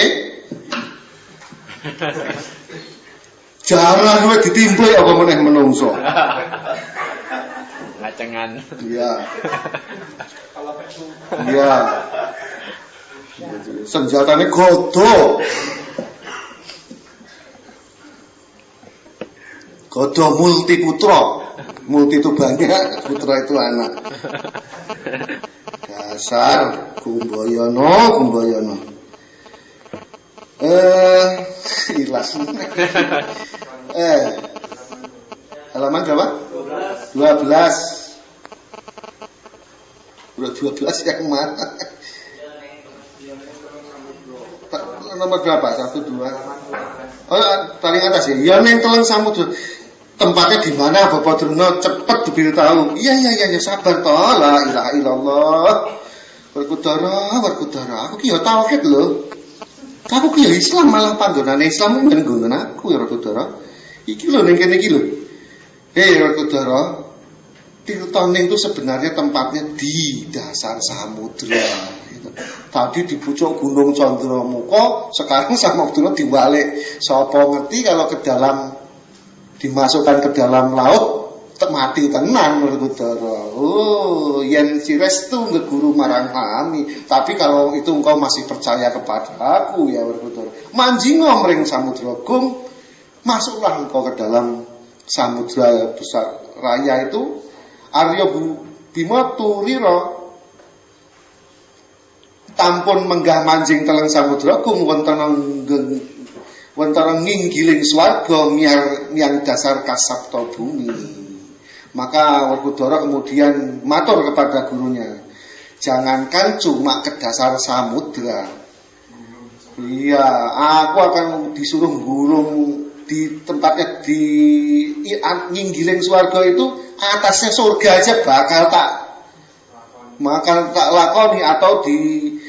S2: Jangan gue ditimbul apa meneh menungso.
S3: Ngacengan.
S2: Iya. Iya. Senjatane godo. Godo multi putra. Multi itu banyak, putra itu anak. Dasar Kumbayana. Ilas. Halaman berapa? 12. Udah 12 yang mana? Nomor berapa? 1, 2. Oh, paling atas ya. Ya neng Teleng Samudra. Tempatnya di mana Bapak Durna? Cepet diberitahu. Iya, sabar toh. La ilaha illallah. Werkudara. Aku ki yo tauhid lho. Aku ki yo Islam, malah panggonane Islam men nggon aku ya Werkudara. Iki lho ning kene iki lho. Werkudara. Tirtaning itu sebenarnya tempatnya di dasar samudra. Tadi di pucuk Gunung Candramuka, sekarang samudra diwalik. Sapa ngerti kalau ke dalam dimasukkan ke dalam laut mati tenan Werkudara. Oh, yen sirestu ngeguru marang kami. Tapi kalau itu engkau masih percaya kepada aku ya Werkudara, manjingo mring samudra gung, masuklah engkau ke dalam samudra besar raya itu. Arya Bima turira tampun menggah manjing Teleng Samudra gung wonten nginggiling swarga miang dasar kasapta bumi. Maka Werkudara kemudian matur kepada gurunya, jangankan cuma ke dasar samudra. Iya, aku akan disuruh gulung di tempatnya di nginggiling swarga itu, atasnya surga aja bakal tak lakoni, atau di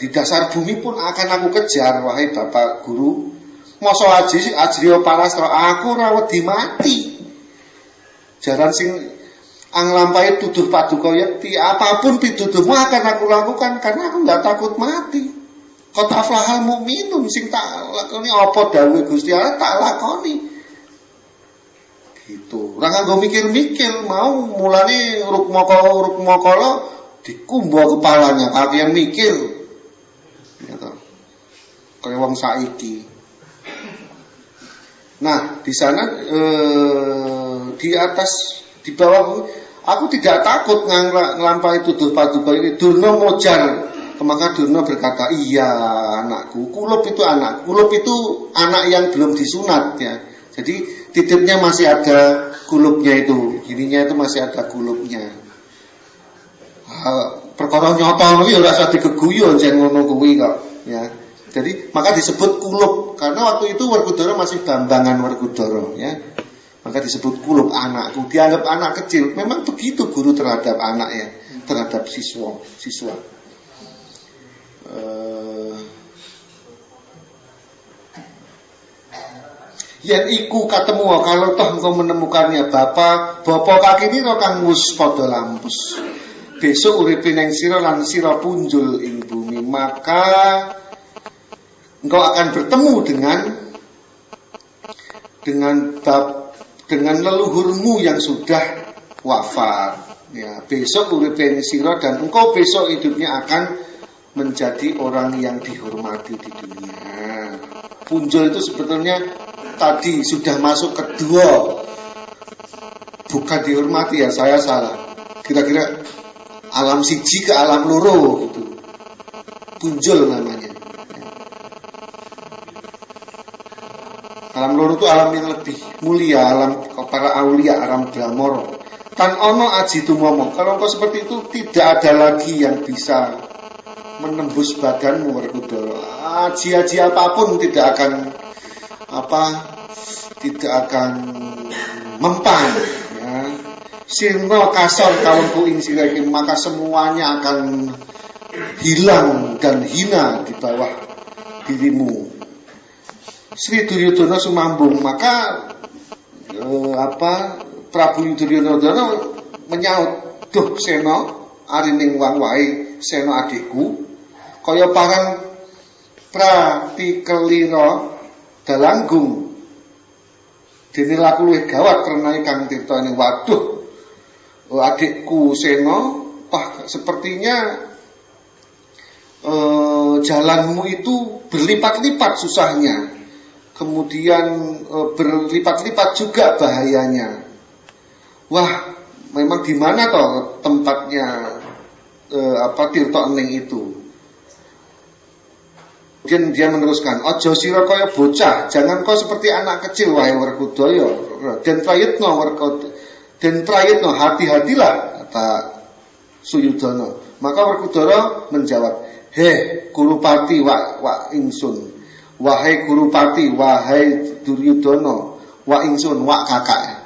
S2: dasar bumi pun akan aku kejar. Wahai Bapak Guru, mosok ajriya palastra, aku ora wedi mati. Jaran sing anglampahi tuduh paduka yakti, apapun pituduhmu akan aku lakukan karena aku enggak takut mati. Qad aflahal mu'minun, sing tak lakoni apa dawuhe Gusti Allah tak lakoni. Gitu. Ora nganggo mikir-mikir, mau mulane rukmakala dikumba kepalanya kalian mikir. Gitu. Kayak wong saiki. Nah, di sana di atas, di bawah, aku tidak takut ngelampaui tuduh paduka ini. Durna mojar. Maka Durna berkata, iya anakku, kulup itu anak. Kulup itu anak yang belum disunat ya. Jadi titiknya masih ada kulupnya itu, gininya itu masih ada kulupnya. Perkara nyata iki ora usah digeguyu jen ngono kuwi kok ya. Jadi maka disebut kulup karena waktu itu Werkudara masih Bambangan Werkudara ya. Maka disebut kulup anakku, dianggap anak kecil. Memang begitu guru terhadap anak ya, terhadap siswa. Yen iku katemu kalau toh engkau menemukannya bapak kaki nira kang wis padha lampus. Besok uripe ning sira lan sira punjul ing bumi, maka engkau akan bertemu dengan leluhurmu yang sudah wafat. Ya, besok uripe ning sira dan engkau besok hidupnya akan menjadi orang yang dihormati di dunia. Punjul itu sebetulnya tadi sudah masuk kedua, bukan dihormati ya, saya salah. Kira-kira alam siji ke alam loro gitu. Punjul namanya. Alam loro itu alam yang lebih mulia, alam para aulia, alam glamor. Tan ono aji tumomo. Kalau engkau seperti itu tidak ada lagi yang bisa menembus badanmu Werkudara. Aji-aji apapun tidak akan mempan ya. Sirna kasar kawonku ing sira iki, maka semuanya akan hilang dan hina di bawah dirimu. Sri Duryodana sumambung, maka Prabu Duryodana menyaut, "Duh Sena, arining wang wae Sena adikku, kaya parang pratikelira dalanggung. Dene laku luwih gawat kerenane Kang Tirta ini." Waduh, adikku Sena, sepertinya jalanmu itu berlipat-lipat susahnya, kemudian berlipat-lipat juga bahayanya. Wah, memang di mana toh tempatnya Tirta Ening itu? Kemudian dia meneruskan, ojo sira kaya bocah, jangan kau seperti anak kecil wahai Werkudara. Den prayitno hati-hatilah, kata Suyudana. Maka Werkudara menjawab, heh Kurupati wa ingsun, wahai Kurupati, wahai Duryudana, wa ingsun, wa kakak.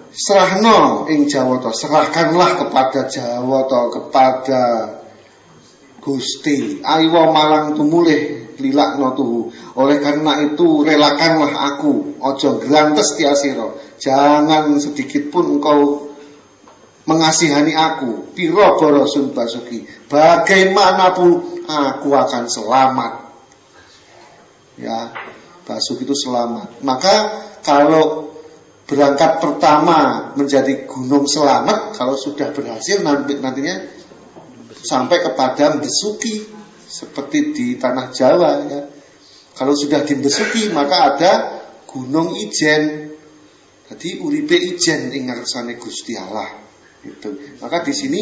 S2: Serahno ing Jawata, serahkanlah kepada Jawata, kepada Gusti. Aywa malang tumulih lilakno tuhu. Oleh karena itu relakanlah aku, ojo grantes tiasira. Jangan sedikit pun engkau mengasihani aku. Piro Borosun Basuki, bagaimanapun aku akan selamat. Ya, Basuki itu selamat. Maka kalau berangkat pertama menjadi gunung selamat, kalau sudah berhasil nantinya sampai kepada Besuki, seperti di tanah Jawa ya. Kalau sudah di Besuki maka ada Gunung Ijen. Jadi uripe Ijen ing ngarsane Gusti Allah. Itu. Maka di sini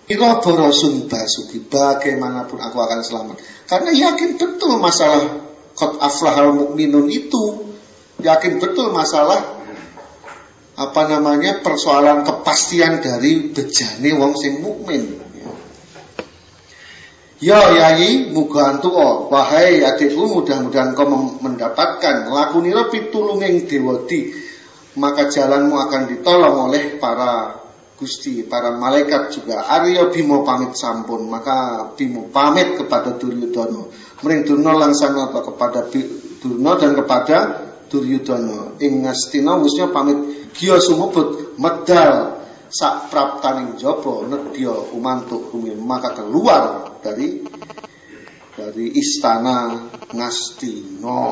S2: Ira Borosun Basuki, bagaimanapun aku akan selamat. Karena yakin betul masalah qad aflahal mukminun itu. Yakin betul masalah persoalan kepastian dari bejane wong sing mukmin. Ya Yai muga antuk, wahai adikku, mudah-mudahan kau mendapatkan lakunira pitulunging dewati, maka jalanmu akan ditolong oleh para Gusti, para malaikat juga. Arya Bima pamit sampun, maka Bima pamit kepada Duryudana. Mring Durna langsana kepada Durna dan kepada Duryudana. Ing Ngastina wusnya pamit Gya sumebut medal sak praptaning jaba nedya umantuk bumi, maka keluar dari istana Ngastina.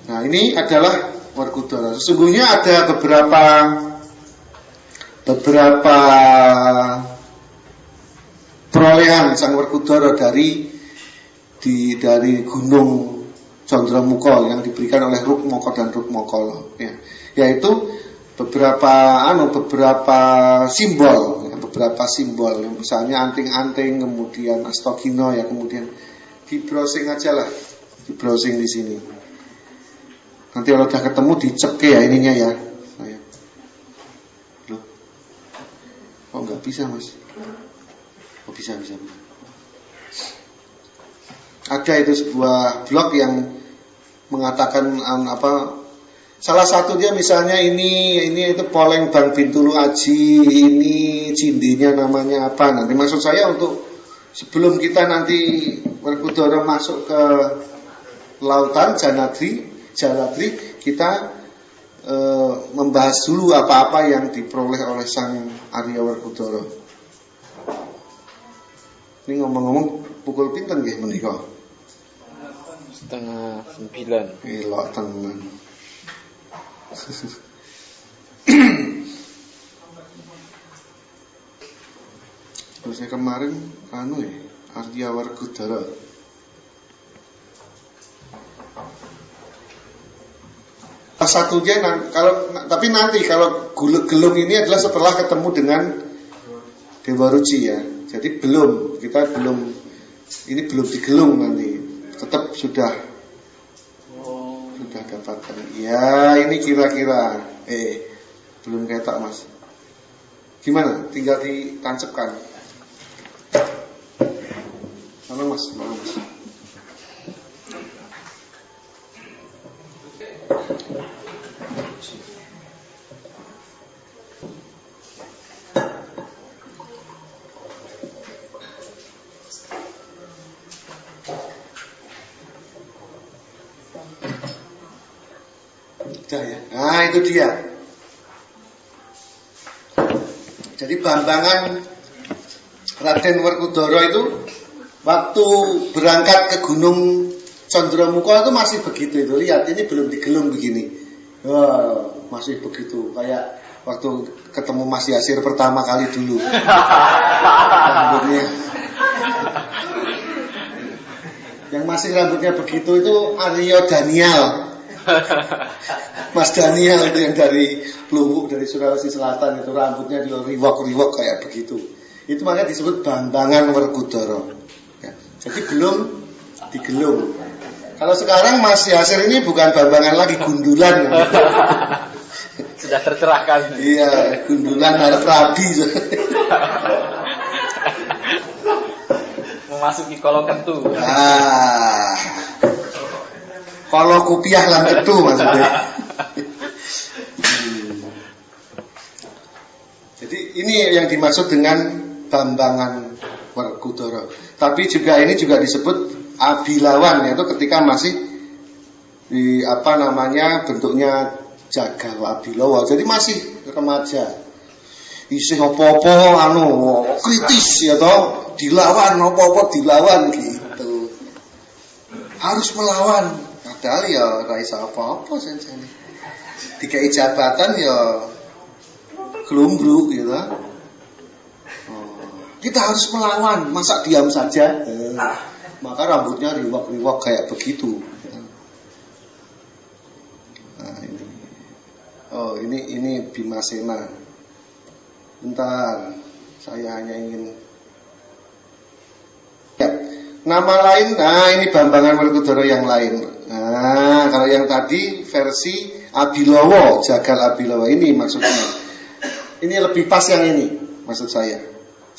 S2: Nah, ini adalah Werkudara. Sesungguhnya ada beberapa perolehan Sang Werkudara dari Gunung Candramuka yang diberikan oleh Rukmaka dan Rukmakala, ya. Yaitu beberapa simbol, ya, misalnya anting-anting, kemudian astagina, ya, kemudian di browsing aja lah, di browsing di sini. Nanti kalau udah ketemu dicek ya ininya ya. Loh, kok nggak bisa mas? Oh bisa. Ada itu sebuah blog yang mengatakan salah satunya misalnya ini itu Poleng Bang Bintulu Aji, ini cindinya namanya apa. Nanti maksud saya untuk sebelum kita nanti Werkudara masuk ke lautan Jaladri kita membahas dulu apa-apa yang diperoleh oleh Sang Arya Werkudara. Ini ngomong-ngomong pukul pinten nggih menika?
S3: 8:30.
S2: Elok tenan. Terus kemarin Arya Werkudara. Satunya tapi nanti kalau gelung ini adalah setelah ketemu dengan Dewa Ruci ya. Jadi belum digelung nanti. Tetap sudah dapatkan. Ya, ini kira-kira belum ketok mas. Gimana? Tinggal ditancapkan. Mana mas? Ya. Nah itu dia. Jadi bambangan Raden Werkudara itu waktu berangkat ke Gunung Candramuka itu masih begitu itu. Lihat ini belum digelung begini. Wah, masih begitu kayak waktu ketemu Mas Yasir pertama kali dulu. Rambutnya. Yang masih rambutnya begitu itu Aryo Daniel. Mas Daniel itu yang dari Luwuk, dari Sulawesi Selatan, itu rambutnya dia riwok-riwok kayak begitu. Itu makanya disebut Bambangan Werkudara. Ya, jadi belum digelung. Kalau sekarang Mas Yasir ini bukan Bambangan lagi, gundulan.
S3: Sudah tercerahkan.
S2: Iya, gundulan harap rabi.
S3: Memasuki kolong kentu.
S2: Kalau kupiah lan ketu maksudnya. Jadi ini yang dimaksud dengan Bambangan Werkudara. Tapi juga ini juga disebut Abilawan, yaitu ketika masih di bentuknya Jagal Abilawa. Jadi masih remaja. Isih apa-apa kritis ya toh, dilawan apa-apa dilawan gitu. Harus melawan. Padahal ya ora iso apa-apa senjane. Dikai jabatan ya gelumbruk gitu. Kita harus melawan, masa diam saja? Maka rambutnya riwak-riwak kayak begitu. Nah, ini. Oh, ini Bimasena. Bentar, saya hanya ingin ya, nama lain. Nah, ini Bambangan Werkudara yang lain. Nah, kalau yang tadi versi Abilawa, Jagal Abilawa, ini maksudnya. Ini lebih pas yang ini, maksud saya.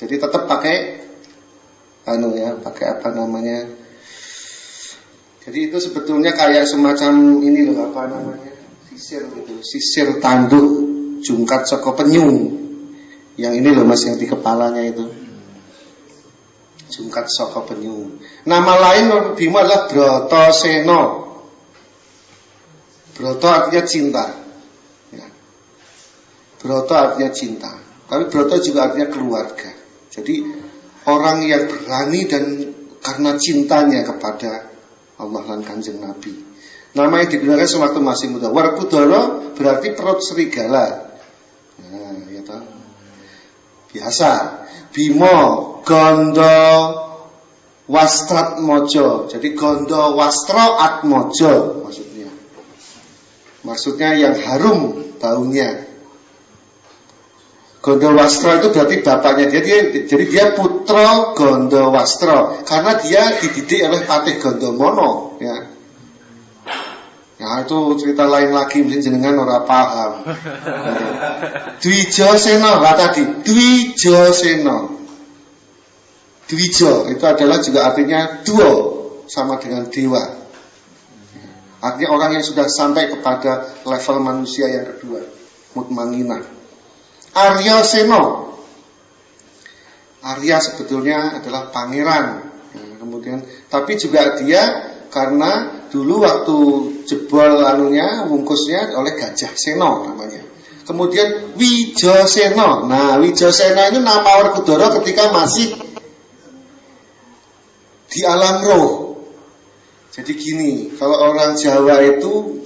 S2: Jadi tetap pakai pakai apa namanya? Jadi itu sebetulnya kayak semacam ini loh, apa namanya? Sisir gitu, sisir tanduk jungkat saka penyu. Yang ini loh Mas, yang di kepalanya itu. Jungkat saka penyu. Nama lain Bima adalah Bratasena. Brata artinya cinta. Ya. Brata artinya cinta. Tapi Brata juga artinya keluarga. Jadi orang yang berani dan karena cintanya kepada Allah dan Kanjeng Nabi. Nama yang digunakan sewaktu masih muda. Werkudara berarti perut serigala. Nah, ya tahu. Biasa. Bima Ganda Wastrat Mojo. Jadi Ganda Wastra Atmojo maksudnya yang harum baunya. Gondowastra itu berarti bapaknya dia, jadi dia putra Gondowastra karena dia dididik oleh Patih Gondomono, ya. Nah itu cerita lain lagi, mungkin jenengan ora paham. Dwijasena, tadi Dwijasena. Dwija itu adalah juga artinya dua, sama dengan dewa. Artinya orang yang sudah sampai kepada level manusia yang kedua, mutmainah. Arya Sena. Arya sebetulnya adalah pangeran. Kemudian, tapi juga dia karena dulu waktu jebol wungkusnya oleh Gajah Sena namanya. Kemudian Wijasena. Nah, Wijasena itu nama Werkudara ketika masih di alam roh. Jadi gini, kalau orang Jawa itu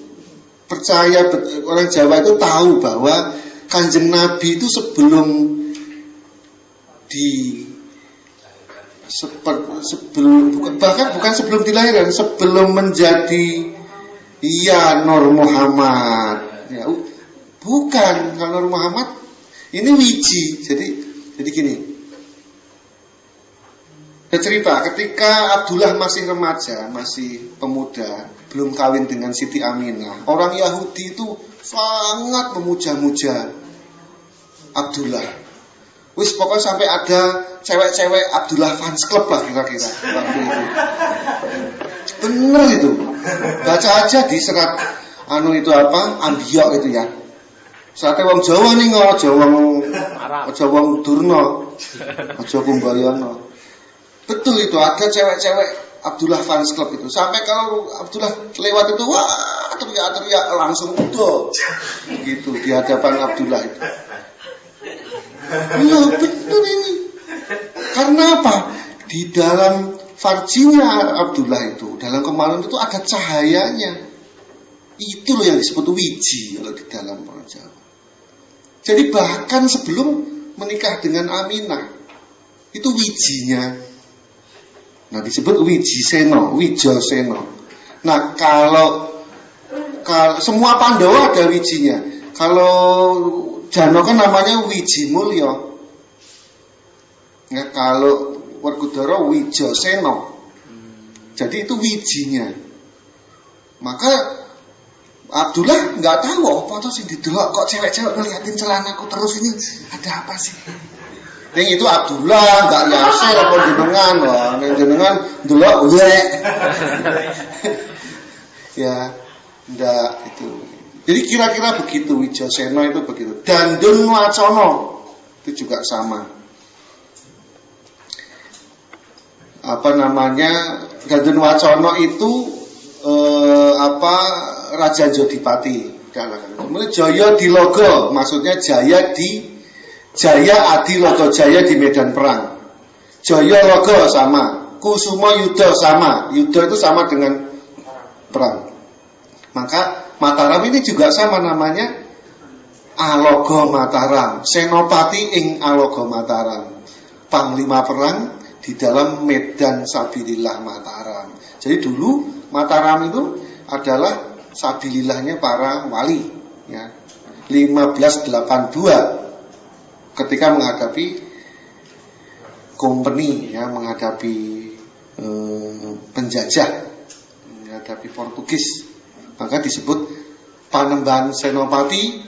S2: percaya, orang Jawa itu tahu bahwa Kanjeng Nabi itu sebelum bukan sebelum dilahirkan, sebelum menjadi Nur Muhammad. Ya, bukan, kalau Nur Muhammad ini wiji. Jadi gini. Cerita ketika Abdullah masih remaja, masih pemuda, belum kawin dengan Siti Aminah, orang Yahudi itu sangat memuja-muja Abdullah. Wis pokoknya sampai ada cewek-cewek Abdullah fans club lah kira-kira waktu itu. Bener itu. Baca aja di serat Anbiya itu ya. Seratnya wong Jawa nih aja wong Durna, aja Kumbayana. Betul itu, ada cewek-cewek Abdullah fans club itu. Sampai kalau Abdullah lewat itu, wah teriak-teriak langsung udah gitu di hadapan Abdullah itu. Ya betul ini. Karena apa? Di dalam farjinya Abdullah itu, dalam kemaluan itu ada cahayanya. Itu loh yang disebut wiji kalau di dalam orang Jawa. Jadi bahkan sebelum menikah dengan Aminah, itu wijinya. Nah disebut Wijiseno, Wijoseno. Nah kalau semua Pandawa ada wijinya. Kalau Jano kan namanya Wijimulyo. Ya, kalau Werkudara Wijoseno. Jadi itu wijinya. Maka Abdullah nggak tahu apa tuh sih didelok kok cewek-cewek ngeliatin celanaku terus ini ada apa sih? Yang itu Abdullah nggak Yasir apa jenengan wah, jenengan delok ya, ndak itu. Jadi kira-kira begitu Wijoseno itu begitu. Dandun Wacono itu juga sama. Apa namanya? Dandun Wacono itu Raja Jodipati. Kemudian Jaya Dilogo, maksudnya Jaya Adilogo, Jaya di medan perang. Jaya Logo sama, Kusumo Yudo sama. Yudo itu sama dengan perang. Maka Mataram ini juga sama namanya Alogo Mataram. Senopati ing Alogo Mataram. Panglima perang di dalam medan Sabilillah Mataram. Jadi dulu Mataram itu adalah sabilillahnya para wali ya. 1582 ketika menghadapi company ya, menghadapi penjajah, menghadapi Portugis, maka disebut Panembahan Senopati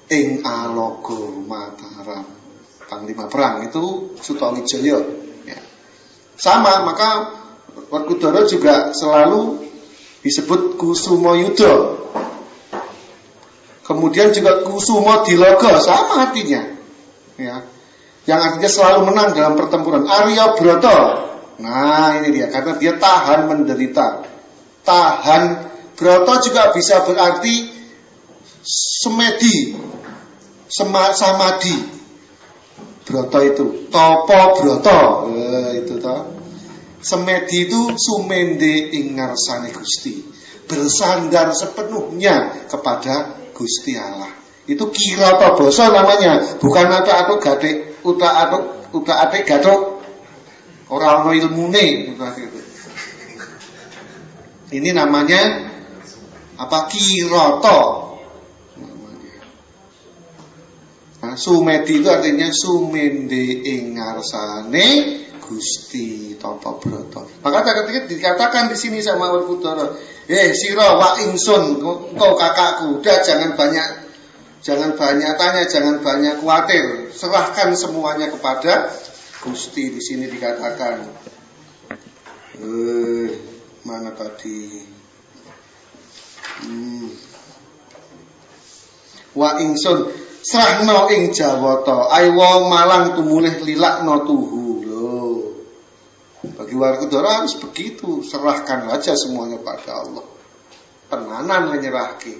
S2: ing Alogo Mataram. Panglima perang itu Sutawijaya ya. Sama, maka Werkudara juga selalu disebut Kusumo Yudo. Kemudian juga Kusumo Dilogo, sama artinya ya. Yang artinya selalu menang dalam pertempuran. Arya Broto, nah ini dia, karena dia tahan menderita. Tahan Broto juga bisa berarti semedi, samadi. Broto itu Topo Broto, itu toh. Semedi itu sumende ing ngarsane Gusti, bersandar sepenuhnya kepada Gusti Allah. Itu kirata basa namanya, bukan atuk gathik utak-atik gathuk. Ora ana ilmune. Ini namanya apa? Kirata. Nah, sumedi itu artinya sumende ing ngarsane Gusti Topo Broto. Maka ketika dikatakan di sini sama Werkudara, sira wa ingsun, engkau kakakku, udah jangan banyak tanya, jangan banyak khawatir, serahkan semuanya kepada Gusti. Di sini dikatakan, mana tadi? Wa ingsun srahno ing Jawata, aiwa malang tumulih lilakno tuhu. Bagi Werkudara harus begitu, serahkan aja semuanya pada Allah. Tenanan menyerahke.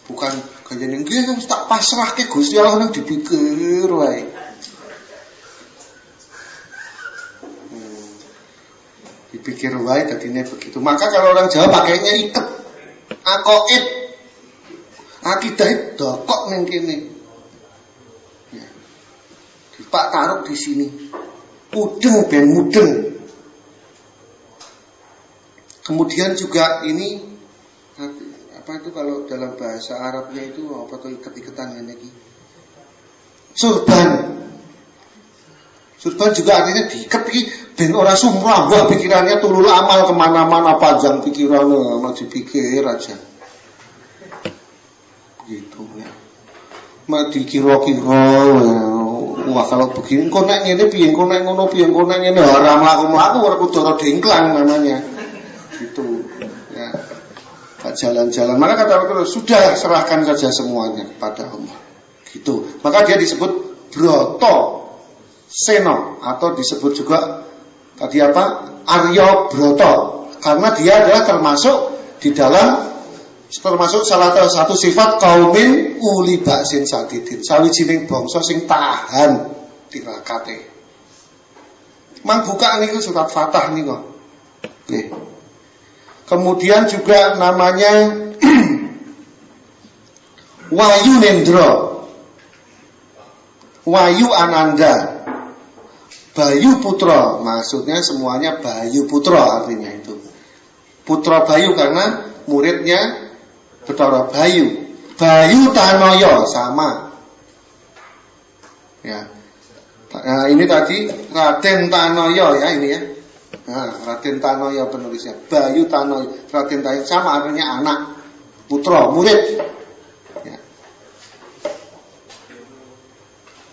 S2: Bukan kaya ning nggih tak pasrahke Gusti Allah nang dipikir wae. Dipikir wae dadine begitu. Maka kalau orang Jawa pakainya iket. Aqaid. Akidah dokok ning kene. Ya. Pak taruh di sini. Mudeng ben mudeng. Kemudian juga ini apa itu kalau dalam bahasa Arabnya itu apa tuh iket-iketan ini? Surban. Surban juga artinya diiket iki ben ora sumrah wah pikirannya tulul amal kemana-mana panjang pikirannya sama dipikir aja. Gitu ya. Mak dikira-kira wah kalau begini kok nek ngene piye kok nek ngono piye kok nek ngene ora mlaku-mlaku Werkudara dengklang namanya. Gitu ya. Tak jalan-jalan. Maka kata Werkudara sudah serahkan saja semuanya pada Allah. Gitu. Maka dia disebut Broto Seno atau disebut juga tadi apa? Arya Broto. Karena dia adalah termasuk salah satu sifat kaumin uli baksin sadidin, sawijining bangsa sing tahan tirakate. Mang buka niku surat Fatah niku. Nggih. Kemudian juga namanya Wayunendra. Wayu Ananda, Bayu Putra, maksudnya semuanya Bayu Putra artinya itu. Putra Bayu karena muridnya Bathara Bayu. Bayu Tanoyo sama. Ya. Nah, ini tadi Raden Tanoyo ya ini ya. Nah, Raden Tanoyo penulisnya. Bayu Tanoyo, Raden Tanoyo sama artinya anak, putra, murid. Ya.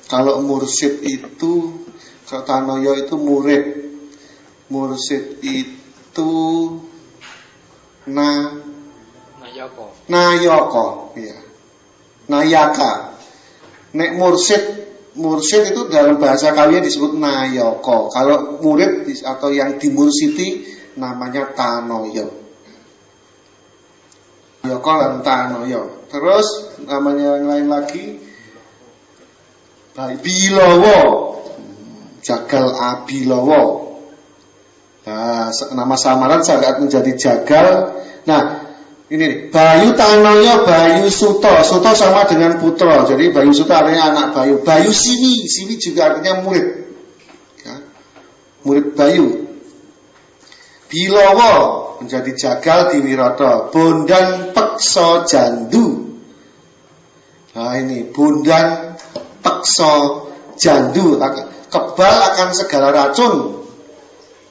S2: Kalau mursyid itu, kalau Tanoyo itu murid. Mursyid itu Nayaka, ya. Nayaka. Nek mursyid itu dalam bahasa kalian disebut Nayaka. Kalau murid atau yang dimursiti namanya Tanoyo. Nayaka dan Tanoyo. Terus namanya yang lain lagi Bilowo, Jagal Abilowo. Nah, nama samaran saat menjadi Jagal. Nah, ini nih, Bayu Tanoyo, Bayu Suto. Suto sama dengan putra. Jadi Bayu Suto artinya anak Bayu. Bayu Siwi, Siwi juga artinya murid. Ya. Murid Bayu. Bilowo menjadi Jagal Diwiroto. Bondan Pekso Jandu. Nah ini Bondan Pekso Jandu, kebal akan segala racun.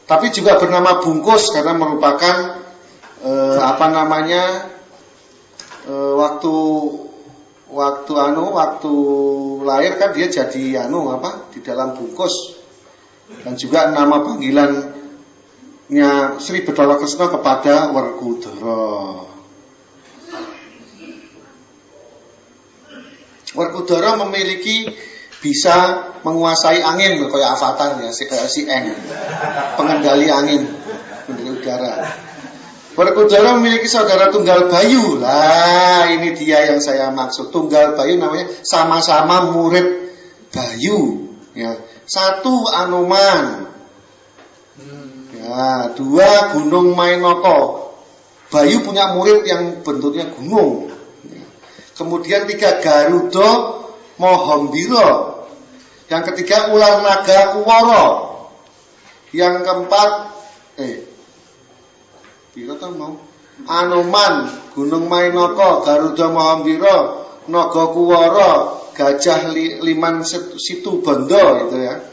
S2: Tapi juga bernama bungkus karena merupakan waktu lahir kan dia jadi di dalam bungkus. Dan juga nama panggilannya Sri Bathara Kresna kepada Werkudara. Werkudara memiliki bisa menguasai angin kayak avatar ya, kayak si Eng, pengendali angin, pengendali udara. Werkudara memiliki saudara tunggal Bayu. Lah, ini dia yang saya maksud. Tunggal Bayu namanya sama-sama murid Bayu. Ya, satu Anoman. Ya, dua Gunung Mainaka. Bayu punya murid yang bentuknya gunung. Ya. Kemudian tiga Garuda Mohambira. Yang ketiga ular naga Kuwara. Yang keempat Anoman, Gunung Mainaka, Garuda Mohambira, Naga Kuwara, Gajah Liman Situ Banda itu ya.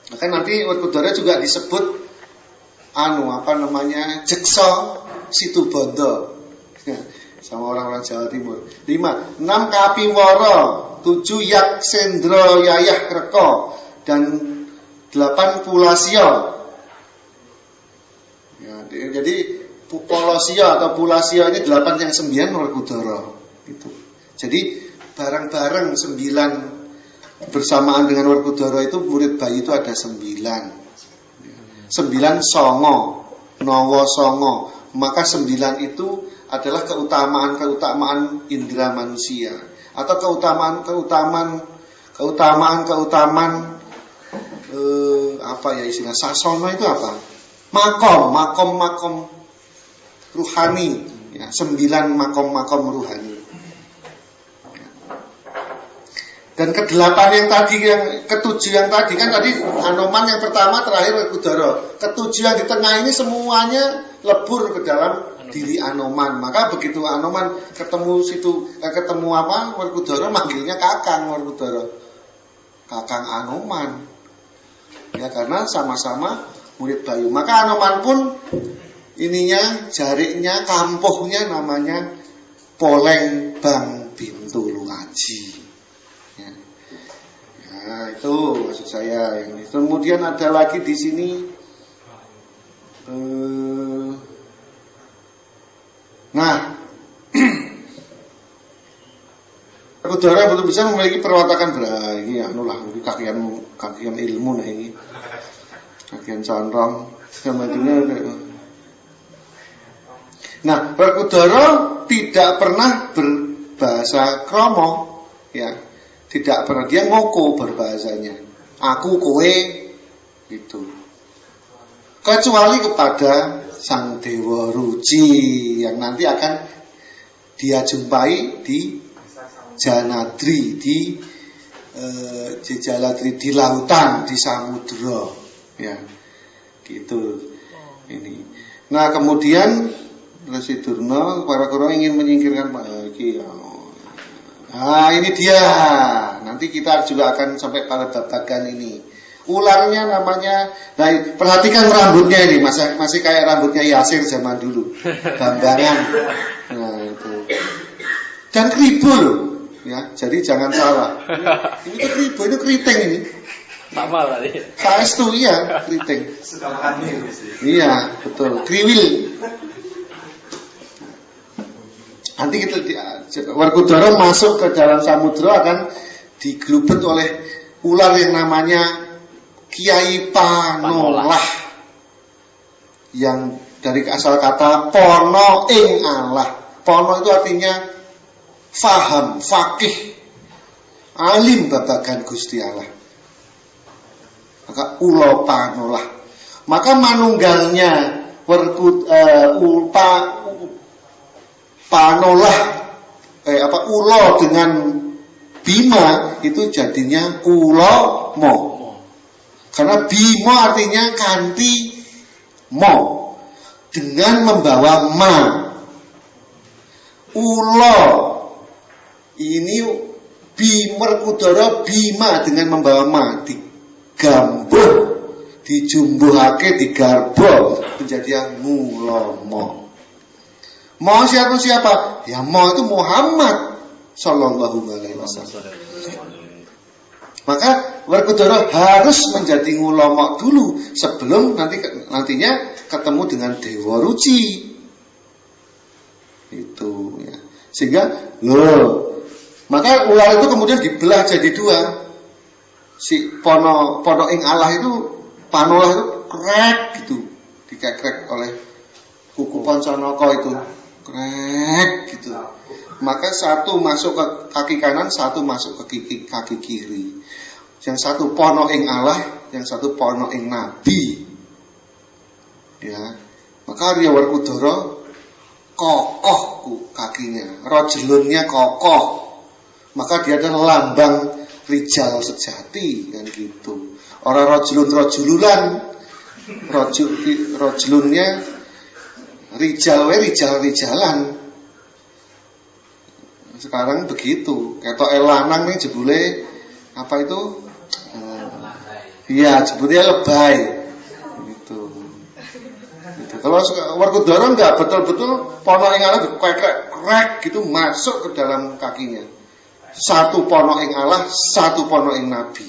S2: Maka nanti Werkudara juga disebut Jeksa Situ Banda. Sama orang-orang Jawa Timur. 5. 6 Kapiwara, 7 Yaksendra Yayah Kreko, dan 8 Pulasya. Ya, jadi Pulasya atau Pulasya ini 8 yang 9 Werkudara. Gitu. Jadi bareng-bareng 9 bersamaan dengan Werkudara itu murid Bayu itu ada 9. 9 songo, Nawa songo. Maka 9 itu adalah keutamaan indera manusia atau keutamaan sasono itu apa? Makom ruhani ya, 9 makom ruhani. Dan ke-8 yang tadi, ke-7 yang tadi kan tadi Anoman yang pertama, terakhir Werkudara. Ke-7 yang di tengah ini semuanya lebur ke dalam diri Anoman. Maka begitu Anoman ketemu Werkudara, manggilnya Kakang Werkudara. Kakang Anoman. Ya karena sama-sama murid Bayu. Maka Anoman pun jariknya, kampuhnya namanya Poleng Bang Bintulu Aji. Nah, itu maksud saya ini. Kemudian ada lagi di sini Werkudara betul bisa memiliki perwatakan ini kakian ilmu nah ini. Kakian condong Nah, Werkudara tidak pernah berbahasa kromo ya. Tidak pernah, dia ngoko berbahasanya. Aku kowe gitu. Kecuali kepada Sang Dewa Ruci yang nanti akan dia jumpai di Janadri di Jejalatri di lautan, di samudra, ya, gitu. Ini. Nah kemudian Resi Durna para ingin menyingkirkan Pak Iki. Nah ini dia. Nanti kita juga akan sampai pada babagan ini. Ularnya namanya, nah perhatikan rambutnya ini, masih kayak rambutnya Yasir zaman dulu, gambaran. Nah itu. Dan keribu loh. Ya, jadi jangan salah. Ini tuh keribu, itu keriting ini.
S3: Sama tadi.
S2: Saestu iya, keriting.
S4: Suka makan mie.
S2: Iya, betul. Kriwil. Nanti kita Werkudara masuk ke dalam samudra akan digelubet oleh ular yang namanya Kiai Panolah. Yang dari asal kata pono ing Allah. Pono itu artinya faham, fakih, alim babagan Gusti Allah. Maka ulo panolah. Maka manunggalnya panolah ulo dengan Bima itu jadinya ulomo. Karena Bima artinya kanti mo, dengan membawa ma. Ulo ini Werkudara Bima dengan membawa ma, digambuh, dijumbuhake, digarbo menjadi yang mulomo. Mo siapa? Ya mo itu Muhammad Sallallahu Alaihi Wasallam. Maka Werkudara harus menjadi ngulomo dulu sebelum nantinya ketemu dengan Dewa Ruci. Itu ya. Sehingga maka ular itu kemudian dibelah jadi dua. Si pono ing Allah itu Panolah itu krek gitu, dikekrek oleh kuku Pancanaka itu krek gitu. Maka satu masuk ke kaki kanan, satu masuk ke kaki kiri. Yang satu pono ing Allah, yang satu pono ing Nabi. Ya. Maka Arya Werkudara kokoh kakinya, rojulunnya kokoh. Maka dia adalah lambang rijal sejati kan gitu. Orang rojululan, rojulunnya rijalan. Sekarang begitu. Ketok lanang nih jebule apa itu? Iya, jebule lebay. Gitu. Kalau Werkudara enggak betul-betul pono ing Allah krek gitu masuk ke dalam kakinya. Satu pono ing Allah, satu pono ing Nabi.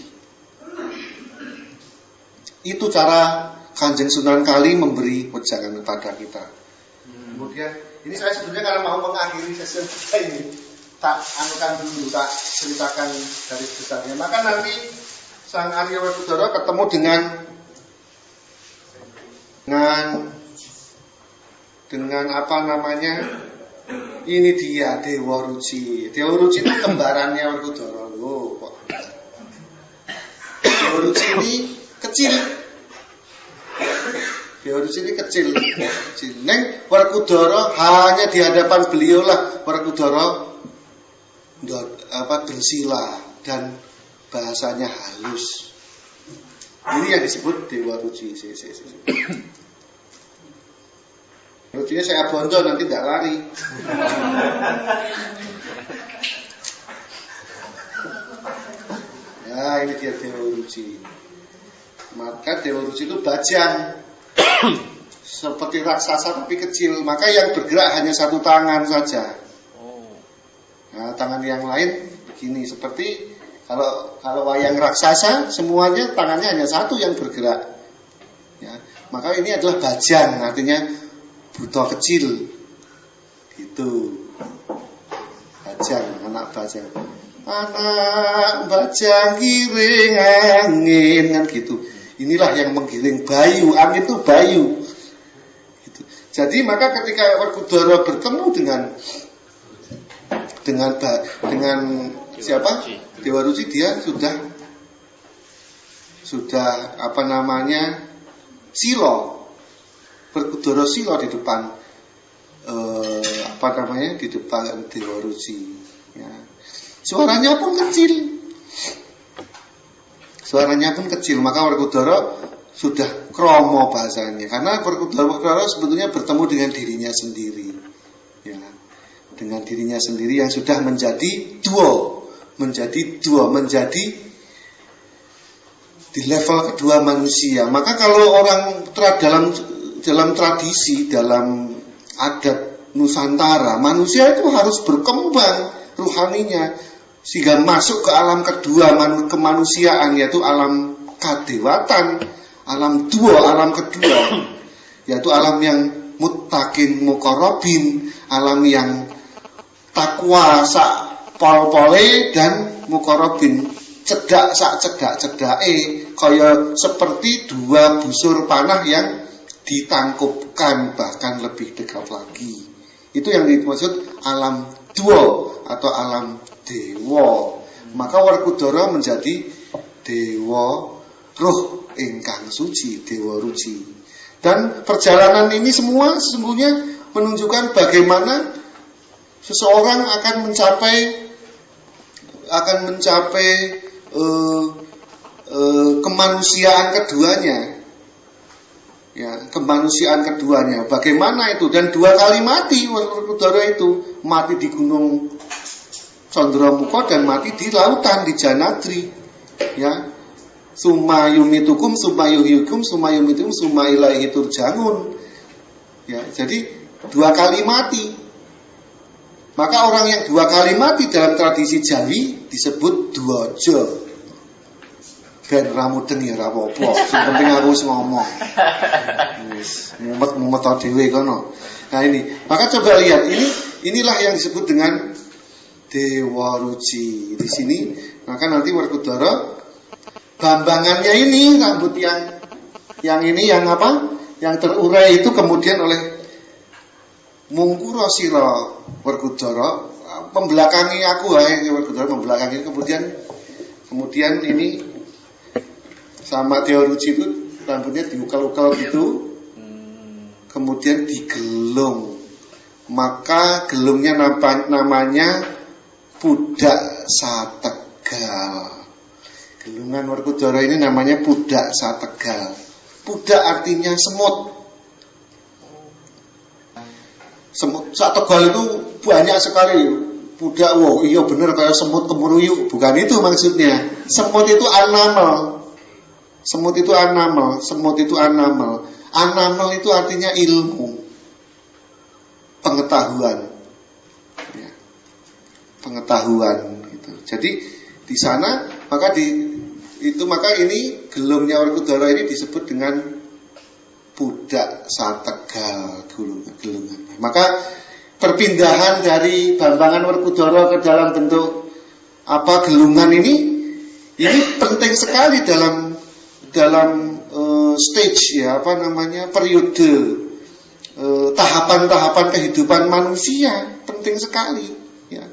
S2: Itu cara Kanjeng Sunan Kali memberi wejangan kepada kita. Kemudian ini saya sebenarnya karena mau mengakhiri sesi kita ini, tak anukan dulu, tak ceritakan dari besarnya. Maka nanti Sang Arya Werkudara ketemu dengan apa namanya? Ini dia Dewa Ruci. Dewa Ruci itu kembarannya Werkudara. Loh, kok. Dewa Ruci ini kecil. Dewa Ruci ini kecil. Neng Werkudara hanya di hadapan beliau lah Werkudara bersila dan bahasanya halus. Ini yang disebut Dewa Ruci. Rucinya saya bondo nanti tidak lari. Ya ini dia Dewa Ruci. Maka Dewa Ruci itu bajang, seperti raksasa tapi kecil. Maka yang bergerak hanya satu tangan saja. Nah, tangan yang lain begini, seperti kalau wayang raksasa semuanya tangannya hanya satu yang bergerak. Ya, maka ini adalah bajang, artinya buta kecil gitu. Bajang, anak bajang giring angin kan gitu. Inilah yang menggiring bayu, angin itu bayu gitu. Jadi maka ketika Werkudara bertemu dengan siapa? Dewa Ruci, dia sudah apa namanya? Silo. Werkudara sila di depan di depan Dewa Ruci. Ya. Suaranya pun kecil. Suaranya pun kecil, maka Werkudara sudah kromo bahasanya. Karena Werkudara sebetulnya bertemu dengan dirinya sendiri. Ya, dengan dirinya sendiri yang sudah menjadi duo, menjadi di level kedua manusia. Maka kalau orang dalam tradisi, dalam adat Nusantara, manusia itu harus berkembang ruhaninya sehingga masuk ke alam kedua kemanusiaan, yaitu alam kadewatan, alam duo, alam kedua, yaitu alam yang muttaqin muqarrabin, alam yang takwa sak pol-pole dan muqarrabin cedak sak cedak-cedake, kaya seperti dua busur panah yang ditangkupkan, bahkan lebih dekat lagi. Itu yang dimaksud alam duo atau alam dewa. Maka Werkudara menjadi dewa ruh ingkang suci, dewa ruci. Dan perjalanan ini semua sesungguhnya menunjukkan bagaimana seseorang akan mencapai kemanusiaan keduanya. Ya, kemanusiaan keduanya. Bagaimana itu? Dan 2 kali mati Werkudara itu, mati di Gunung Candramuka dan mati di lautan di Janadri. Ya. Summa yumitukum summa yuhyukum summa yumitukum summa ilaihi turja'un. Ya, jadi 2 kali mati. Maka orang yang 2 kali mati dalam tradisi Jawi disebut dwaja. Ben ramudeng ya ora apa-apa. Sing penting aku wis ngomong. Wis mumet-mumet dhewe kono. Nah ini, maka coba lihat inilah yang disebut dengan dewa ruci. Di sini maka nanti Werkudara bambangannya ini rambut yang ini yang apa? Yang terurai itu kemudian oleh Mungkura sira Werkudara membelakangi aku Werkudara membelakangi kemudian ini sama Dewa Ruci itu rambutnya diukal-ukal gitu, kemudian digelung. Maka gelungnya namanya Pudak Sategal. Gelungan Werkudara ini namanya Pudak Sategal. Pudak artinya semut. Semut Sategal itu banyak sekali. Pudak, wow iya bener kayak semut kemuruyuk. Bukan itu maksudnya. Semut itu animal. Semut itu animal. Animal itu artinya ilmu, pengetahuan, ya. Pengetahuan gitu. Jadi di sana maka ini gelungnya Werkudara ini disebut dengan Pudak Sategal gelungannya. Maka perpindahan dari bambangan Werkudara ke dalam bentuk gelungan ini penting sekali dalam stage ya periode tahapan-tahapan kehidupan manusia, penting sekali ya.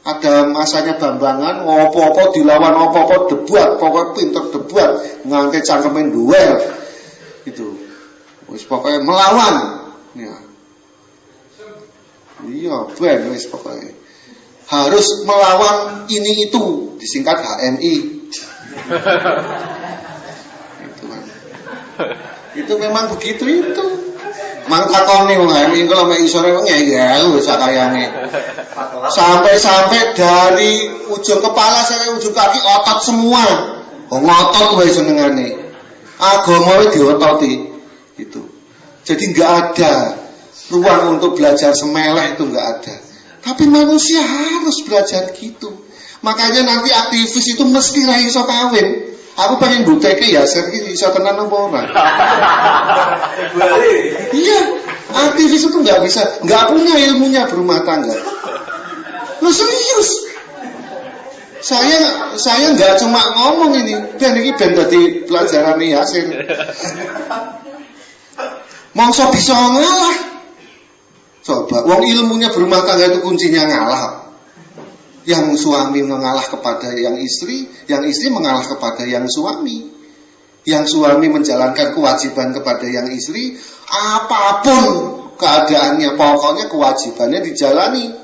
S2: Ada masanya bambangan opo-opo dilawan opo-opo debuat, pokoknya pinter debuat ngangke cangkemen duel itu wis pokoknya melawan ya. Iya ben wis pokoknya harus melawan ini itu, disingkat HMI. Itu memang begitu itu. Mang takoni wong HMI kalau mek isore wong ya wis sakayane. Sampai dari ujung kepala sampai ujung kaki otot semua. Ngotot wae senengane. Agama wis diototi gitu. Jadi enggak ada ruang untuk belajar semeleh, itu enggak ada. Tapi manusia harus belajar gitu. Makanya nanti aktivis itu mesti ra iso kawin. Aku pengen bukteke ya, iki iso tenan apa ora? Iya, aktivis itu nggak punya ilmunya berumah tangga. Lu serius? Saya nggak cuma ngomong ini, ben dadi pelajaran Yasin. Mongso bisa ngalah. Coba, wong ilmunya berumah tangga itu kuncinya ngalah. Yang suami mengalah kepada yang istri mengalah kepada yang suami. Yang suami menjalankan kewajiban kepada yang istri, apapun keadaannya, pokoknya kewajibannya dijalani.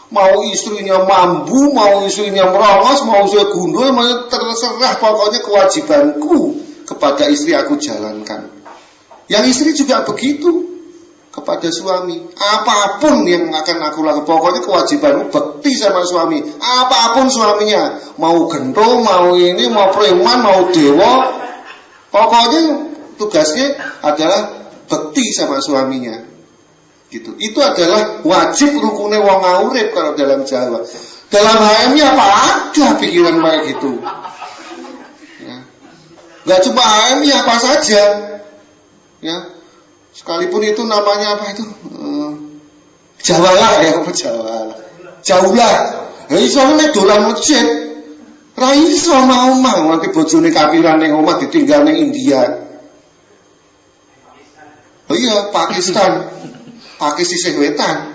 S2: Mau istrinya mambu, mau istrinya merongos, mau istrinya gundul, terserah, pokoknya kewajibanku kepada istri aku jalankan. Yang istri juga begitu kepada suami. Apapun yang akan aku lakukan, pokoknya kewajibanku bekti sama suami. Apapun suaminya, mau gento, mau ini, mau preman, mau dewa, pokoknya tugasnya adalah bekti sama suaminya. Gitu. Itu adalah wajib rukune wong urip kalau dalam Jawa. Dalam HMI apa ada pikiran kayak gitu? Ya. Gak cuma HMI apa saja. Ya. Sekalipun itu namanya apa itu? Jawa lah ya, apa Jawa. Jaulah. Ya iso nek dolan masjid. Ra iso mau nanti bojone kafiran ning omah ditinggal ning India. Oh iya, Pakistan. Pakai sisih wetan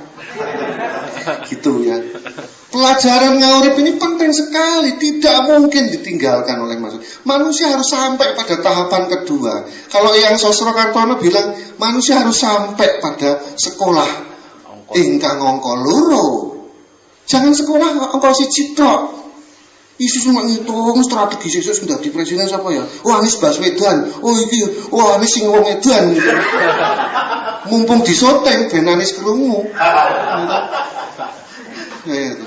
S2: gitu ya. Pelajaran ngaurip ini penting sekali, tidak mungkin ditinggalkan oleh manusia. Manusia harus sampai pada tahapan kedua. Kalau yang Sosrokartono bilang manusia harus sampai pada sekolah ingkang angka loro. Jangan sekolah angka siji tok. Isu cuma ngitung strategi sesuk sudah di presiden siapa ya? Wah, Anies Baswedan. Oh iki, wah Anies sing wong edan. Mumpung disoteng ben Anies krungu. Ya itu.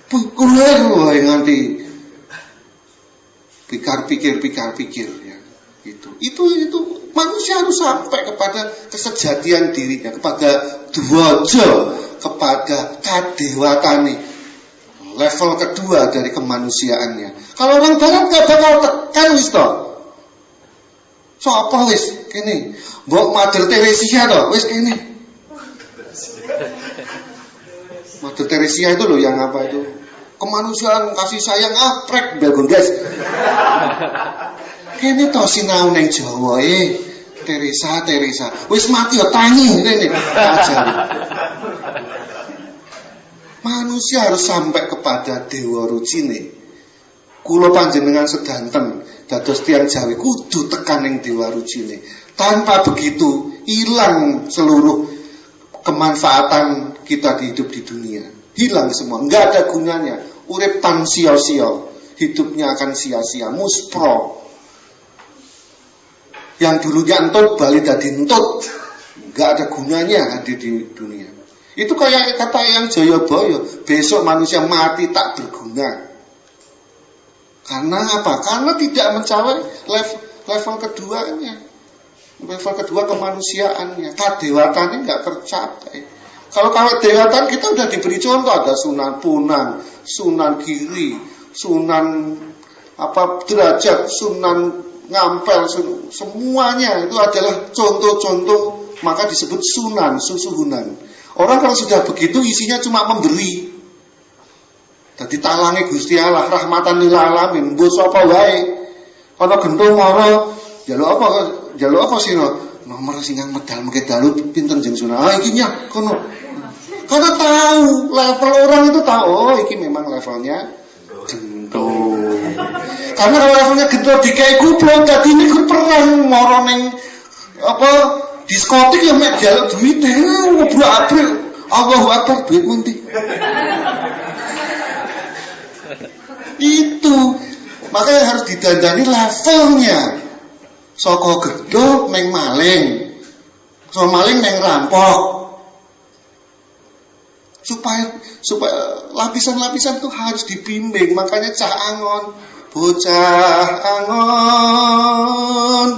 S2: Populer wae nganti pikir ya. Itu manusia harus sampai kepada kesejatian dirinya, kepada dwaja, kepada kadewatane. Level kedua dari kemanusiaannya. Kalau orang barat gak bakal tekan wis to. Sopo wis kene. Mbok Mother Teresa to, wis kene. Mother Teresa itu loh yang apa itu? Kemanusiaan, kasih sayang, aprek belgon guys. Kene to sinau ning Jawa Teresa. Wis mati yo tangi rene. Ajari. Manusia harus sampai kepada dewa rucine. Kula panjenengan sedanten dados tiyang Jawi kudu tekan ning dewa rucine. Tanpa begitu hilang seluruh kemanfaatan kita di hidup di dunia. Hilang semua, enggak ada gunanya. Urip tan sia-sia, hidupnya akan sia-sia, muspro. Yang dulunya entut bali dadi entut. Enggak ada gunanya hadir di dunia. Itu kayak kata yang Jayabaya, besok manusia mati tak berguna. Karena apa? Karena tidak mencapai level keduanya. Level kedua kemanusiaannya, kadewatannya nggak tercapai. Kalau kadewatan kita udah diberi contoh, ada Sunan Bonang, Sunan Giri, Sunan Derajat, Sunan Ngampel, semuanya itu adalah contoh-contoh, maka disebut sunan, susuhunan. Orang kalau sudah begitu isinya cuma memberi. Dadi talange Gusti Allah rahmatan lil alamin, mbok sapa wae. Ana gento mara, njaluk apa sira? Nomor sing medal mengke dalu pinten jeng sunah. Ah iki nyah kono. Karena tahu level orang itu tahu, oh iki memang levelnya gento. Karena kalau levelnya gento dikai kuplok dadi niku perang mara ning apa diskotik ya mek jaluk duit ngobrol April. Allahu Akbar duit mundi. Itu makanya harus didandani levelnya. Saka gedho neng maling. Saka maling neng rampok. Supaya lapisan-lapisan itu harus dibimbing. Makanya cah angon, bocah angon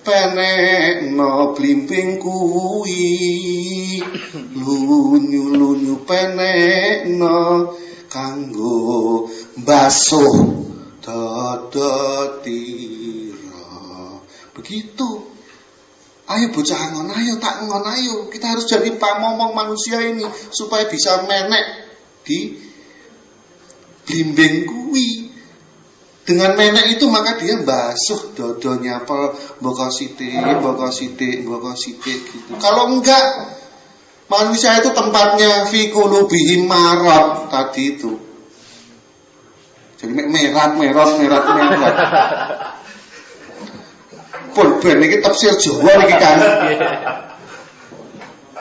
S2: penekno blimbing kuwi lunyu-lunyu penekno kanggo basuh dodotira. Begitu. Ayo bocah angon, ayo tak ngon, ayo. Kita harus jadi pamomong manusia ini supaya bisa menek di blimbing kuwi. Dengan menek itu maka dia basuh dodonya mboko sithik gitu. Kalau enggak, manusia itu tempatnya fi qulubihim marad tadi itu. Jadi merat. Pun ben iki tafsir Jawa iki kan.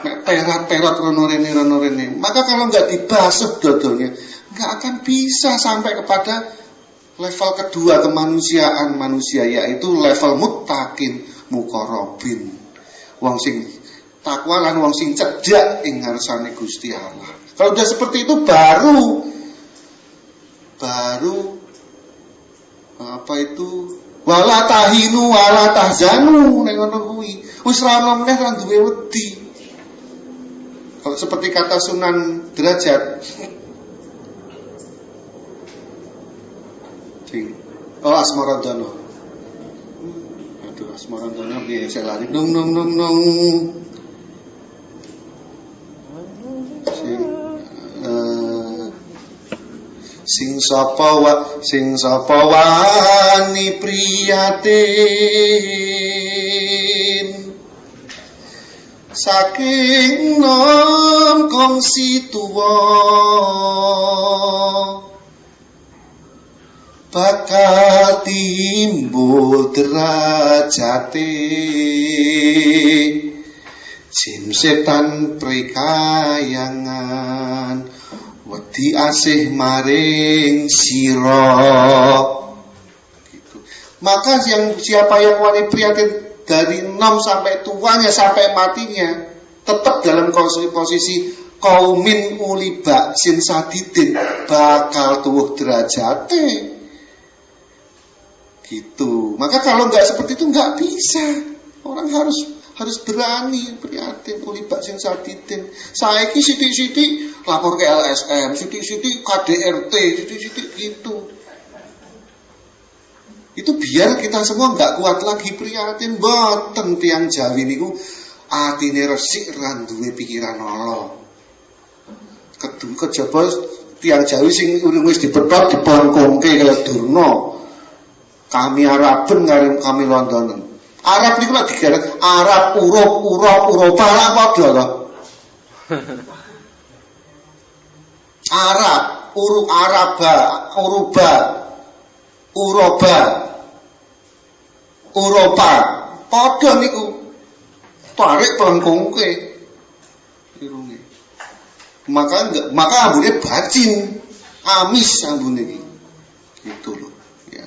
S2: Nek perat-perat rono rene. Maka kalau nggak dibasuh dodolnya, nggak akan bisa sampai kepada level kedua kemanusiaan manusia, yaitu level muttaqin muqarrabin. Wong sing takwa lan wong sing cedhak ing ngarsane Gusti Allah. Kalau udah seperti itu baru apa itu wala tahinu wala tahzanu ning ngono kuwi. Wis ra ono meneh ra duwe wedi. Kalau seperti kata Sunan Derajat. Oh, Asmaradana. Aduh, Asmaradana piye saya lari. Nung. Sing sapa wani priyatin saking nom kongsi tuwa bakal timbul derajate jin setan prikayangan wedi asih maring sira gitu. Maka siapa yang wani prihatin dari nom sampai tuanya sampai matinya tetap dalam posisi kaumin uli baksin sadidin bakal tuwuh derajate gitu. Maka kalau nggak seperti itu nggak bisa. Orang harus berani prihatin uli baksin sadidin. Saiki sithik-sithik lapor ke LSM, sithik-sithik KDRT, sithik-sithik gitu. Itu biar kita semua nggak kuat lagi prihatin. Boten tiang Jawi niku atine resik ra duwe pikiran ala. Kejaba tiang Jawi sing urung wis dipethot dibongkongke kaya Durna. Kami Araben kami Londonen. Arab niku lak digaret Arab Uropa lah padha to. Arab, Uroba, Uropa, padha niku. Tarik pelengkungke. Irunge. Maka ambune bacin, amis ambune iki. Gitu loh, ya.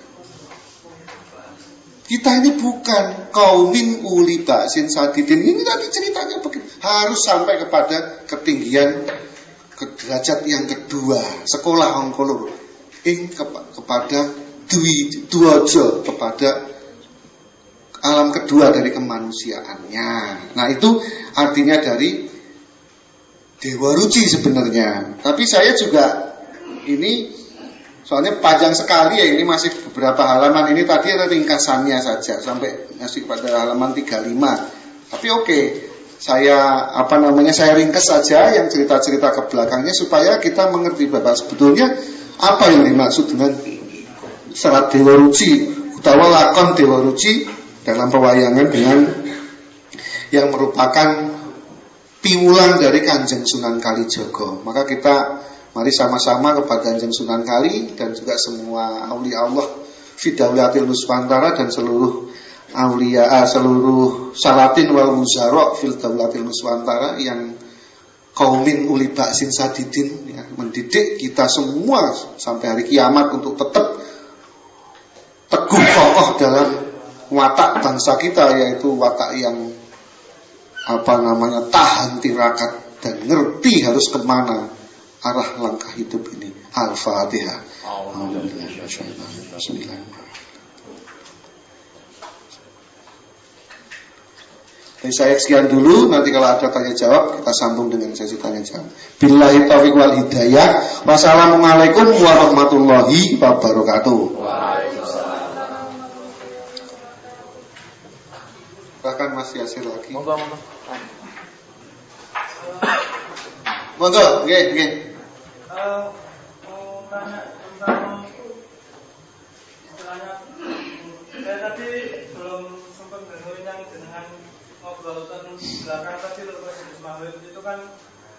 S2: Kita ini bukan kaumin uli baksin sadidin. Ini tadi ceritanya begitu. Harus sampai kepada ketinggian derajat yang kedua, sekolah ongkolur kepada duojo, kepada alam kedua dari kemanusiaannya. Nah itu artinya dari Dewa Ruci sebenarnya. Tapi saya juga ini soalnya panjang sekali ya, ini masih beberapa halaman. Ini tadi ada ringkasannya saja sampai masih pada halaman 35. Tapi oke. Saya saya ringkas saja yang cerita-cerita ke belakangnya supaya kita mengerti bahwa sebetulnya apa yang dimaksud dengan serat Dewa Ruci utawa lakon Dewa Ruci dalam pewayangan dengan yang merupakan piwulan dari Kanjeng Sunan Kalijaga. Maka kita mari sama-sama kepada Kanjeng Sunan Kali dan juga semua aulia Allah Fidaulatil Nuswantara dan seluruh aulia, seluruh salatin wal muzarok fil daulatil nuswantara yang kaumin uli baksin sadidin ya, mendidik kita semua sampai hari kiamat untuk tetap teguh kokoh dalam watak bangsa kita, yaitu watak yang tahan tirakat dan ngerti harus kemana arah langkah hidup ini. Al-Fatihah. Bismillahirrahmanirrahim. Saya sekian dulu, nanti kalau ada tanya jawab kita sambung dengan sesi tanya jawab. Billahi taufiq wal hidayah. Wassalamualaikum warahmatullahi wabarakatuh. Bahkan Mas Yasir lagi. Monggo. Nggih.
S4: Mau tanya tentang istilahnya, saya tadi belum sempat dengerin yang dengan ngobrol tentang belakang tadi loh Mas Ismail, itu kan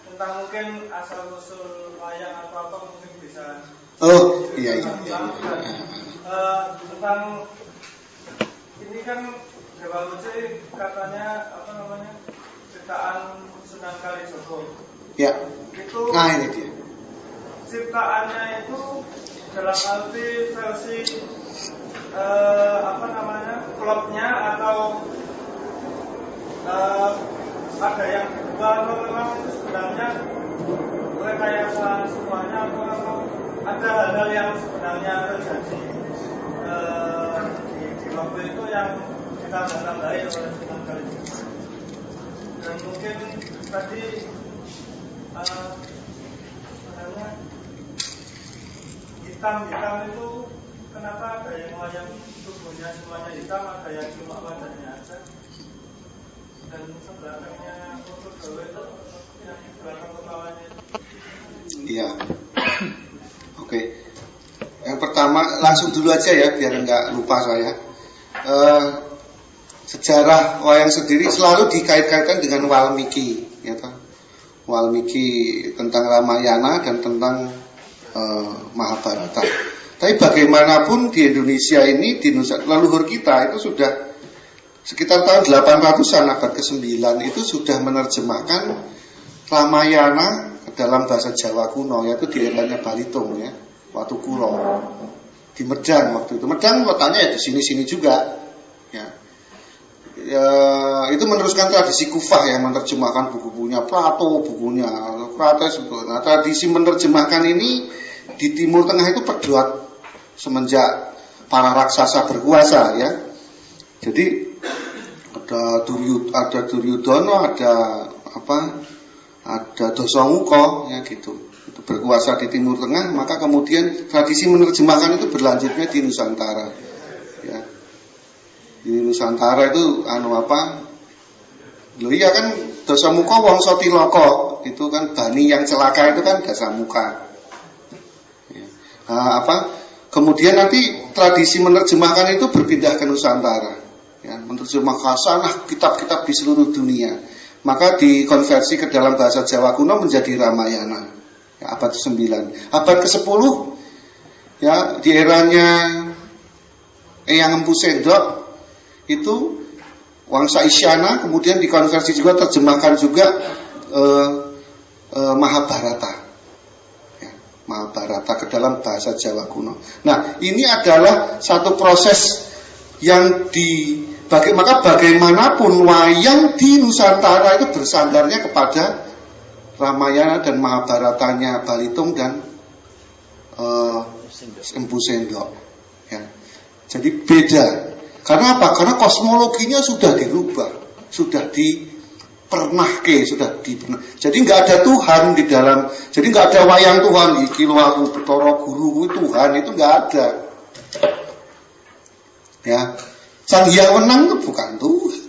S4: tentang mungkin asal usul wayang atau apa mungkin bisa.
S2: Oh iya.
S4: Tentang ini kan Dewa Ruci katanya ciptaan Sunan Kalijogo.
S2: Ya.
S4: Itu
S2: Nah ini dia.
S4: ciptaannya itu dalam arti versi plotnya atau ada yang kedua atau memang itu sebenarnya rekayasa semuanya atau ada hal-hal yang sebenarnya terjadi di waktu itu yang ditambah-tambahi oleh Sunan Kalijogo. Dan mungkin tadi sebenarnya hitam itu kenapa ada yang wayang tubuhnya semuanya hitam, ada yang cuma wajahnya aja. Dan sebelahnya untuk gawe itu yang belakang kepalanya.
S2: Iya. Oke. Yang pertama langsung dulu aja ya biar nggak lupa saya. Sejarah wayang sendiri selalu dikait-kaitkan dengan Walmiki, ya toh. Walmiki tentang Ramayana dan tentang Mahabharata. Tapi bagaimanapun di Indonesia ini, di leluhur kita itu sudah sekitar tahun 800-an abad ke-9 itu sudah menerjemahkan Ramayana dalam bahasa Jawa kuno, yaitu di eranya Balitung ya, Watukuro di Medang waktu itu. Medang letaknya ya di sini-sini juga ya. Itu meneruskan tradisi Kufah yang menerjemahkan buku-bukunya Plato, bukunya Krates. Nah, tradisi menerjemahkan ini di Timur Tengah itu perbuat semenjak para raksasa berkuasa ya. Jadi ada Duryudono, ada Dasamuka ya gitu. Itu berkuasa di Timur Tengah, maka kemudian tradisi menerjemahkan itu berlanjutnya di Nusantara. Ya. Di Nusantara itu Loh iya kan Dasamuka Wangsa Tilaka, itu kan bani yang celaka itu kan Dasamuka. Ya. Kemudian nanti tradisi menerjemahkan itu berpindah ke Nusantara. Ya, menerjemahkan kitab-kitab di seluruh dunia. Maka dikonversi ke dalam bahasa Jawa kuno menjadi Ramayana. Ya, abad ke-9. Abad ke-10 ya di eranya Eyang Empu Sendok itu Wangsa Isyana, kemudian dikonversi juga, terjemahkan juga Mahabharata. Ya, Mahabharata ke dalam bahasa Jawa kuno. Nah, ini adalah satu proses yang maka bagaimanapun wayang di Nusantara itu bersandarnya kepada Ramayana dan Mahabharatanya Balitung dan Empu Sendok. Ya. Jadi beda. Karena apa? Karena kosmologinya sudah dirubah, sudah dipernahke, jadi nggak ada Tuhan di dalam. Jadi nggak ada wayang Tuhan di Kilowaku Betara Guru Tuhan itu nggak ada. Ya. Sang Hyang Wenang itu bukan Tuhan.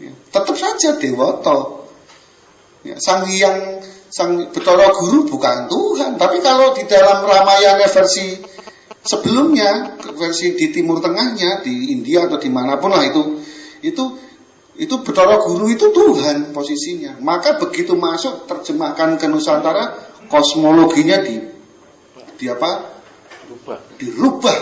S2: Ya, tetap saja Dewata. Ya, Sang Betara Guru bukan Tuhan. Tapi kalau di dalam Ramayana versi sebelumnya, versi di Timur Tengahnya, di India atau dimanapun lah itu Betara Guru itu Tuhan posisinya. Maka begitu masuk terjemahkan ke Nusantara, kosmologinya dirubah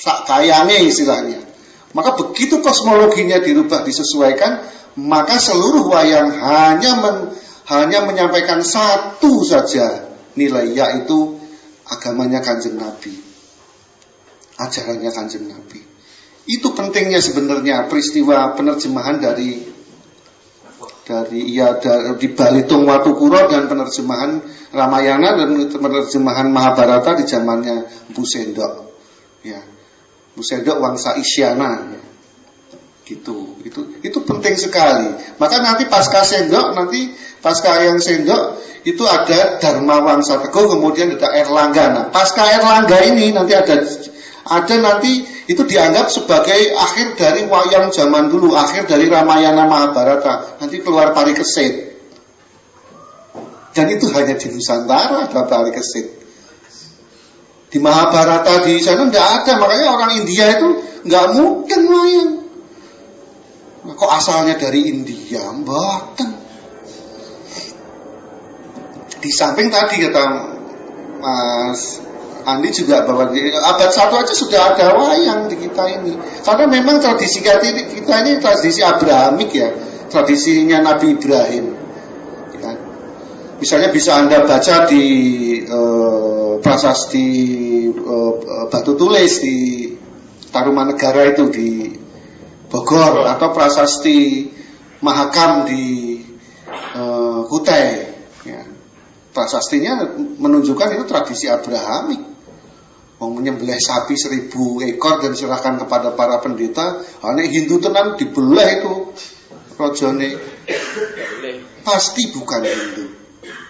S2: sak kayane istilahnya. Maka begitu kosmologinya dirubah, disesuaikan, maka seluruh wayang hanya menyampaikan satu saja nilai, yaitu agamanya Kanjeng Nabi, ajarannya Kanjeng Nabi. Itu pentingnya sebenarnya peristiwa penerjemahan dari Balitung Watukuro dan penerjemahan Ramayana dan penerjemahan Mahabharata di zamannya Empu Sendok. Ya. Empu Sendok Wangsa Isyana. Gitu. Itu penting sekali. Maka nanti pasca Hyang Sendok itu ada Dharma Wangsa Teguh, kemudian ada Erlangga. Nah, pasca Erlangga ini nanti ada nanti itu dianggap sebagai akhir dari wayang zaman dulu, akhir dari Ramayana Mahabharata. Nanti keluar Parikesit. Dan itu hanya di Nusantara ada Parikesit. Di Mahabharata di sana tidak ada, makanya orang India itu nggak mungkin wayang. Nah, kok asalnya dari India? Mboten. Di samping tadi kata Mas Andi juga bahwa di abad 1 aja sudah ada wayang di kita ini. Karena memang tradisi kita ini tradisi Abrahamik ya, tradisinya Nabi Ibrahim. Misalnya bisa Anda baca di prasasti Batu Tulis di Tarumanegara itu di Bogor, atau prasasti Mahakam di Kutai. Ya. Prasastinya menunjukkan itu tradisi Abrahamik. Mau menyembelih sapi 1000 ekor dan serahkan kepada para pendeta. Nek Hindu tenan dibelah itu rojone. Pasti bukan Hindu.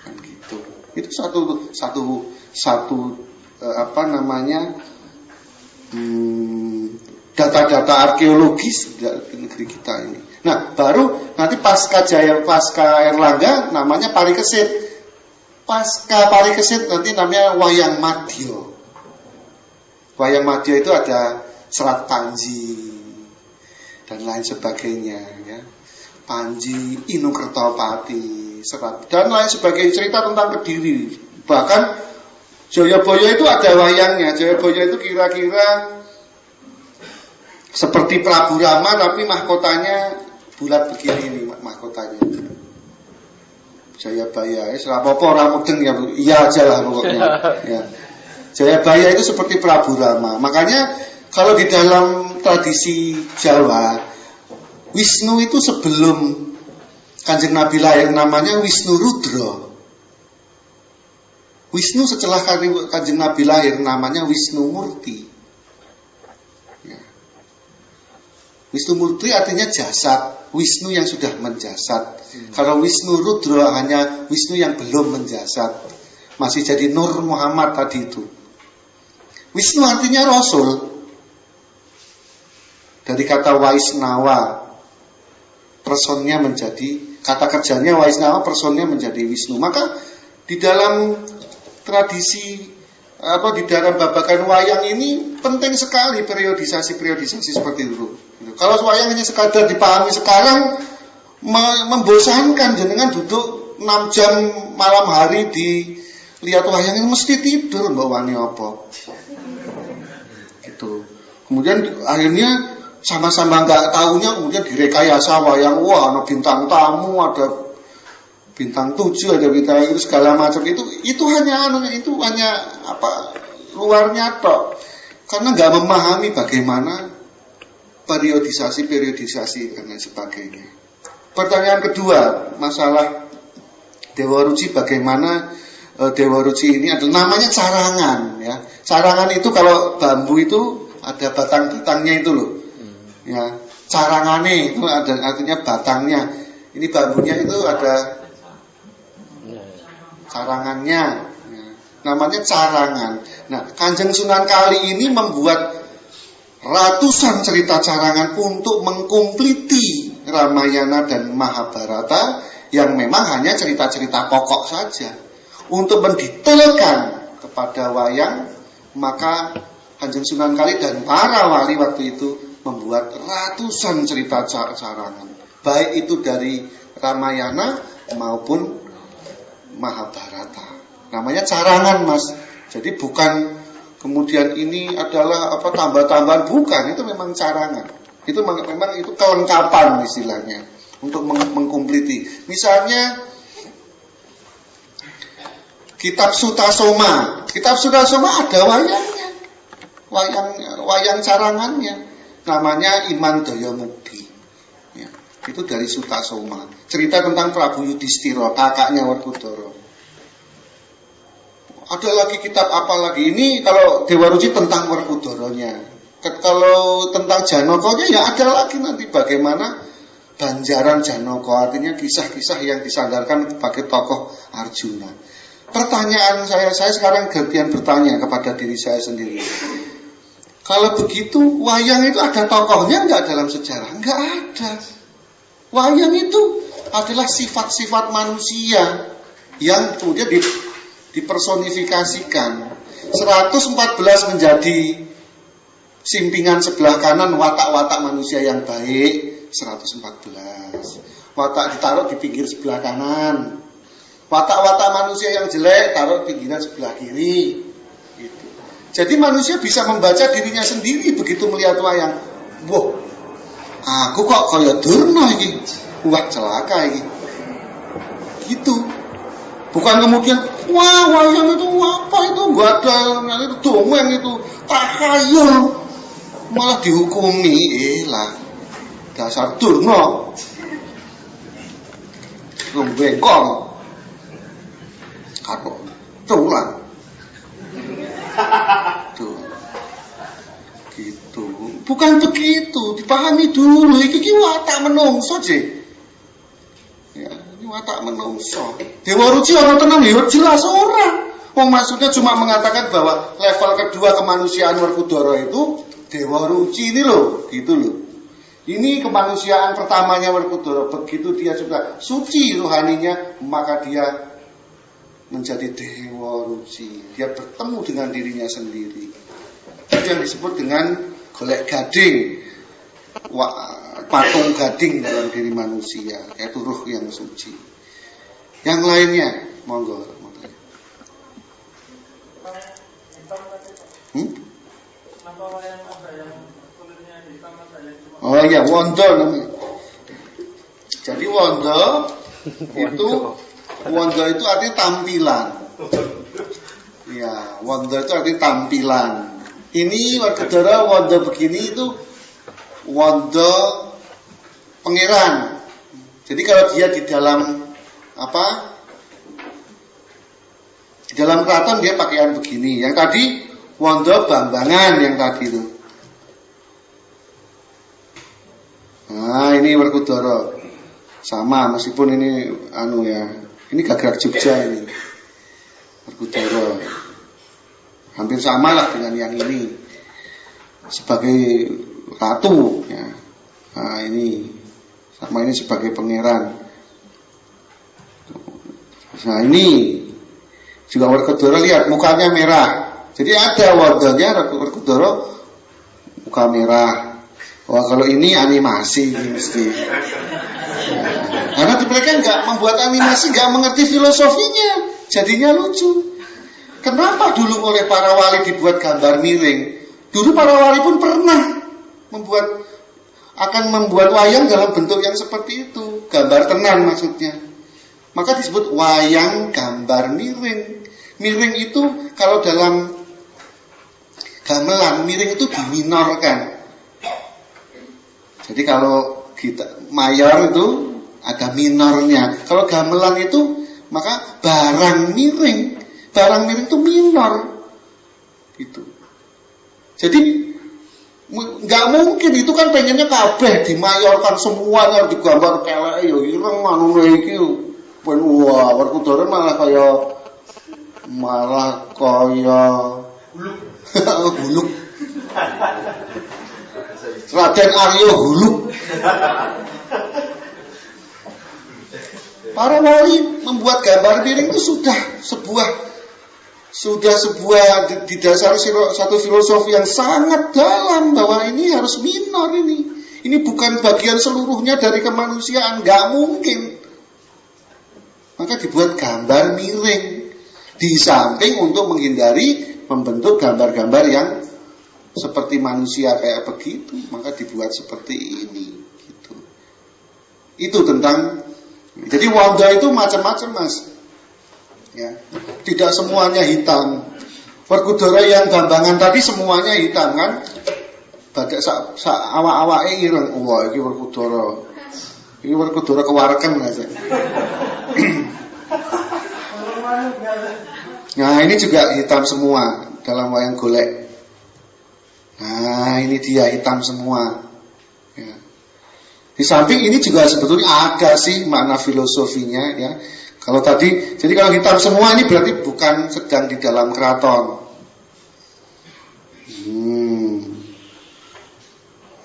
S2: Kan gitu. Itu satu apa namanya? Data-data arkeologis di negeri kita ini. Nah, baru nanti pasca Erlangga namanya Parikesit. Pasca Parikesit nanti namanya Wayang Madya. Wayang Madya itu ada Serat Panji dan lain sebagainya, ya. Panji, Inung Kertopati, Serat dan lain sebagainya, cerita tentang Kediri. Bahkan Jayabaya itu ada wayangnya. Jayabaya itu kira-kira seperti Prabu Rama tapi mahkotanya bulat begini nih mahkotanya. Jayabaya, serapopo ora mudeng ya, iya aja lah pokoknya. Ya. Jayabaya itu seperti Prabu Rama. Makanya kalau di dalam tradisi Jawa, Wisnu itu sebelum Kanjeng Nabi lahir namanya Wisnu Rudra. Wisnu setelah Kanjeng Nabi lahir namanya Wisnu Murti. Wisnu Murti artinya jasad, Wisnu yang sudah menjasad. Kalau Wisnu Rudra hanya Wisnu yang belum menjasad, masih jadi Nur Muhammad tadi itu. Wisnu artinya Rasul. Dari kata Waisnawa, personnya menjadi, kata kerjanya Waisnawa, personnya menjadi Wisnu. Maka di dalam tradisi di dalam babakan wayang ini penting sekali periodisasi seperti itu. Kalau wayang hanya sekadar dipahami sekarang membosankan, jenengan duduk 6 jam malam hari di lihat wayang ini mesti tidur mbak wani apa. Gitu. Kemudian akhirnya sama-sama nggak tahunya kemudian direkayasa wayang, wah ada bintang tamu, ada bintang 7, ada bintang itu segala macam itu hanya luarnya tok, karena nggak memahami bagaimana periodisasi dan lain sebagainya. Pertanyaan kedua, masalah Dewa Ruci, bagaimana Dewa Ruci ini adalah namanya carangan, ya. Carangan itu kalau bambu itu ada batang-batangnya itu loh, ya. Carangane itu ada artinya batangnya. Ini bambunya itu ada carangannya, ya. Namanya carangan. Nah, Kanjeng Sunan Kali ini membuat ratusan cerita carangan untuk mengkompliti Ramayana dan Mahabharata yang memang hanya cerita-cerita pokok saja. Untuk mendetailkan kepada wayang, maka Kanjeng Sunan Kali dan para wali waktu itu membuat ratusan cerita carangan, baik itu dari Ramayana maupun Mahabharata. Namanya carangan, Mas. Jadi bukan kemudian ini adalah tambah-tambahan, bukan, itu memang carangan. Itu memang itu kelengkapan istilahnya untuk mengkompliti. Misalnya Kitab Sutasoma. Kitab Sutasoma ada wayangnya. Wayang carangannya. Namanya Iman Daya Mukti. Ya, itu dari Sutasoma. Cerita tentang Prabu Yudhistira, kakaknya Werkudara. Ada lagi kitab apa lagi? Ini kalau Dewa Ruci tentang Werkudaranya. Kalau tentang Janokonya ya ada lagi nanti bagaimana Banjaran Janoko, artinya kisah-kisah yang disandarkan sebagai tokoh Arjuna. Pertanyaan saya sekarang gantian bertanya kepada diri saya sendiri. Kalau begitu, wayang itu ada tokohnya enggak dalam sejarah? Enggak ada. Wayang itu adalah sifat-sifat manusia yang kemudian dipersonifikasikan. 114 menjadi simpingan sebelah kanan watak-watak manusia yang baik, 114. Watak ditaruh di pinggir sebelah kanan. Watak-watak manusia yang jelek taruh pinggiran sebelah kiri. Gitu. Jadi manusia bisa membaca dirinya sendiri begitu melihat wayang. Wah, aku kok kaya Durna iki. Wah, celaka iki. Gitu. Bukan kemudian, wah wayang itu apa itu, nggak ada, itu dongeng itu, takhayul, malah dihukumi, lah, dasar durno, bengkong, kado, culan, tuh, gitu, bukan begitu, dipahami dulu, iki watak menungso sih. Ya, ini watak menungso. Dewa Ruci orang tenang ya jelas orang. Maksudnya cuma mengatakan bahwa level kedua kemanusiaan Werkudara itu Dewa Ruci ini loh, gitu loh. Ini kemanusiaan pertamanya Werkudara. Begitu dia sudah suci rohaninya, maka dia menjadi Dewa Ruci. Dia bertemu dengan dirinya sendiri. Itu yang disebut dengan golek gading. Patung gading dalam diri manusia, yaitu ruh yang suci. Yang lainnya, monggo. Oh iya, wondo namanya. Jadi wondo itu artinya tampilan. Ya, wondo itu artinya tampilan. Ini Werkudara wondo begini itu wondo pangeran. Jadi kalau dia di dalam di dalam keraton dia pakaian begini. Yang tadi wondo bambangan yang tadi itu. Nah, ini Werkudara. Sama meskipun ini ini Gagrak Jogja ini. Werkudara. Hampir sama lah dengan yang ini. Sebagai ratu ya. Nah, ini sama ini sebagai pangeran. Nah, ini juga Werkudara, lihat mukanya merah. Jadi ada wondonya Werkudara muka merah. Wah, kalau ini animasi ini mesti. Karena mereka nggak membuat animasi, nggak mengerti filosofinya, jadinya lucu. Kenapa dulu oleh para wali dibuat gambar miring? Dulu para wali pun pernah akan membuat wayang dalam bentuk yang seperti itu, gambar tenan maksudnya. Maka disebut wayang gambar miring. Miring itu kalau dalam gamelan, miring itu diminorkan. Jadi kalau kita mayor itu ada minornya. Kalau gamelan itu maka barang miring. Barang miring itu minor. Gitu. Jadi nggak mungkin, itu kan pengennya kabeh dimayorkan semuanya, digambar kelek ya ireng manune iki. Wah, Werkudara malah kaya huluk. Raden Arya huluk. Para wali membuat gambar miring itu sudah sebuah didasari satu filosofi yang sangat dalam bahwa ini harus minor ini. Ini bukan bagian seluruhnya dari kemanusiaan, nggak mungkin. Maka dibuat gambar miring. Di samping untuk menghindari membentuk gambar-gambar yang seperti manusia kayak begitu, maka dibuat seperti ini gitu. Itu tentang, jadi wondo itu macam-macam Mas ya, tidak semuanya hitam. Werkudara yang gambangan tadi semuanya hitam kan, badak awak-awake ireng. Wah, iki Werkudara kewareken aja. Nah, ini juga hitam semua dalam wayang golek. Nah, ini dia hitam semua. Ya. Di samping ini juga sebetulnya ada sih makna filosofinya ya. Kalau tadi, jadi kalau hitam semua ini berarti bukan sedang di dalam keraton.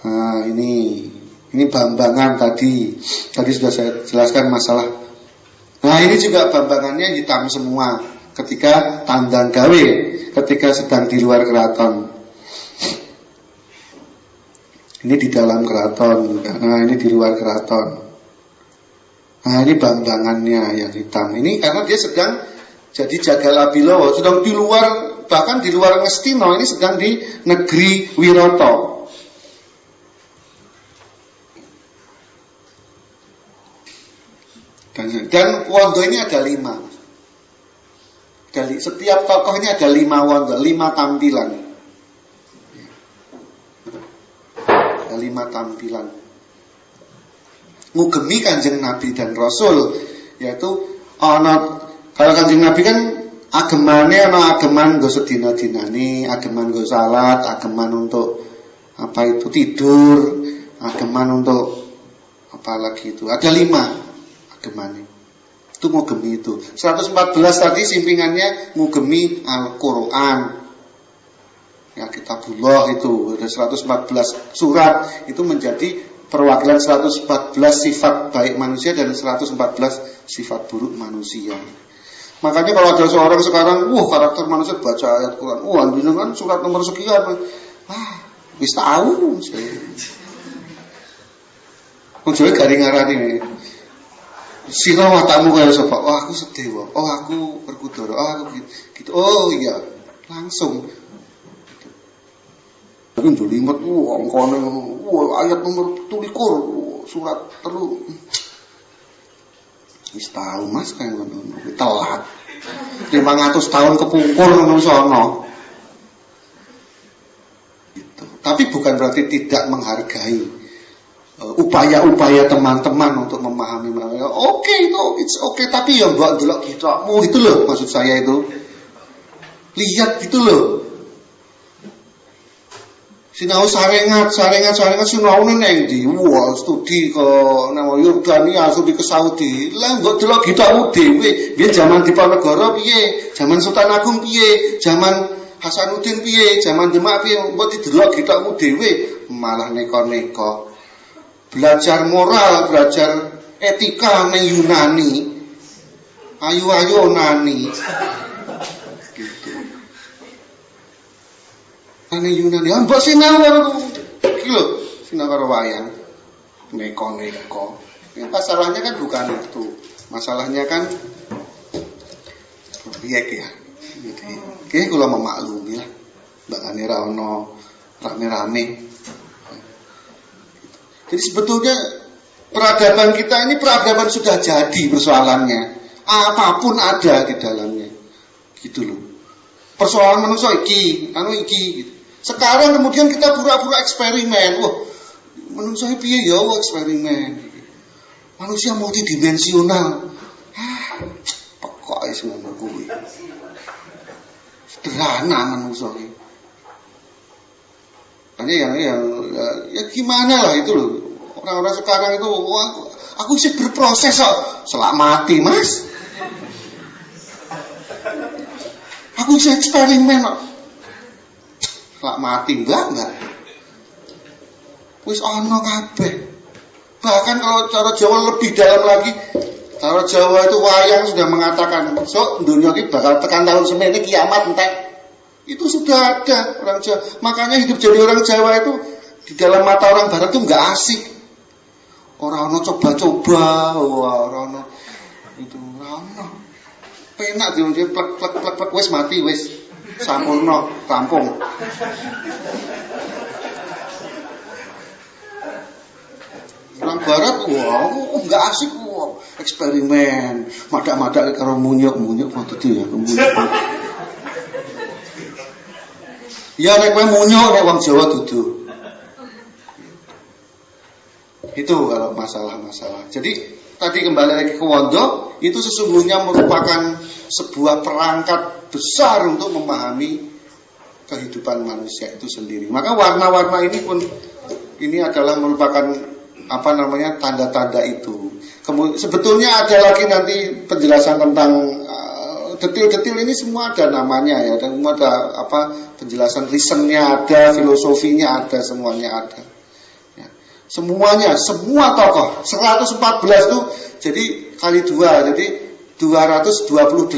S2: Nah, ini bambangan tadi sudah saya jelaskan masalah. Nah, ini juga bambangannya hitam semua ketika tandang gawe, ketika sedang di luar keraton. Ini di dalam keraton, nah ini di luar keraton. Nah, ini bambangannya yang hitam. Ini karena dia sedang jadi Jagalabilowo, sedang di luar, bahkan di luar Ngestino, ini sedang di negeri Wiroto. Dan wondo ini ada 5. Dari setiap tokoh ini ada 5 wanda, 5 tampilan. Ada 5 tampilan. Ngugemi Kanjeng Nabi dan Rasul, yaitu kalau Kanjeng Nabi kan agemane ageman nggo sedina-dinane, ageman nggo salat, ageman untuk apa itu tidur, ageman untuk apa lagi itu. Ada 5 agemane. Itu ngugemi itu. 114 tadi simpingannya ngugemi Al-Quran. Ya, kitabullah itu. Ada 114 surat. Itu menjadi perwakilan 114 sifat baik manusia dan 114 sifat buruk manusia. Makanya kalau ada seorang sekarang, karakter manusia baca ayat Quran. Kan surat nomor sekian. Wis tahu. Kuwi garing ngarani. Sira watamu kaya sapa? Aku sedih wae. Aku berkudara. Aku gitu. Oh iya, langsung. Tapi njolimet angkane ayat nomor 23 surat 3. Wis tahu Mas kaya ngono. Telat. 500 tahun kepungkur ngono sono. Gitu. Tapi bukan berarti tidak menghargai upaya-upaya teman-teman untuk memahami mereka. Oke, itu it's okay, tapi ya mbak delok gitamu itu loh, maksud saya itu. Lihat gitu loh. Sinau sarengat sinau neng di studi ke nang Yordania, studi ke Saudi. Lah mbok delok gitamu dhewe, biyen zaman Diponegoro piye, zaman Sultan Agung piye, zaman Hasanuddin piye, zaman Demak piye, mbok didelok gitamu dhewe malah neko-neko. Belajar moral, belajar etika nang Yunani. Ayo nani. Gitu. Nang Yunani, mbok sinau karo iki lho, sinau karo wayang. Neko-neko. Yang masalahnya kan bukan itu. Masalahnya kan proyek ya. Gitu. Oke, kula memaklumi lah. Mbakane ra ono rame-rame. Jadi sebetulnya peradaban kita ini peradaban sudah jadi persoalannya. Apapun ada di dalamnya. Gitu loh. Persoalan manusia iki. Gitu. Sekarang kemudian kita pura-pura eksperimen. Manusia piye ya eksperimen. Manusia multidimensional. Pokoke ngono kuwi. Sederhana manusia iki. Hanya ya gimana lah itu loh. Orang-orang sekarang itu aku sih berproses kok. Selak mati Mas. Aku sih eksperimen kok. Selak mati enggak. Wis ono kabeh. Bahkan kalau cara Jawa lebih dalam lagi. Cara Jawa itu wayang sudah mengatakan, dunia ini bakal tekan tahun semene kiamat entek. Itu sudah ada orang Jawa. Makanya hidup jadi orang Jawa itu di dalam mata orang Barat itu nggak asik. Orang coba-coba, orang itu orang penak dia plek wes mati wes sampurno rampung. Orang Barat, nggak asik, eksperimen, madak-madak karo munyuk waktu itu ya, Ya nek kowe munyuk nek wong Jawa dudu. Itu kalau masalah-masalah. Jadi tadi kembali lagi ke Wondo, itu sesungguhnya merupakan sebuah perangkat besar untuk memahami kehidupan manusia itu sendiri. Maka warna-warna ini pun ini adalah merupakan tanda-tanda itu. Kemudian sebetulnya ada lagi nanti penjelasan tentang detil-detil ini semua ada namanya ya, dan semua ada penjelasan reasonnya ada, filosofinya ada, semuanya ada. Ya. Semuanya, semua tokoh 114 itu jadi kali 2, jadi 228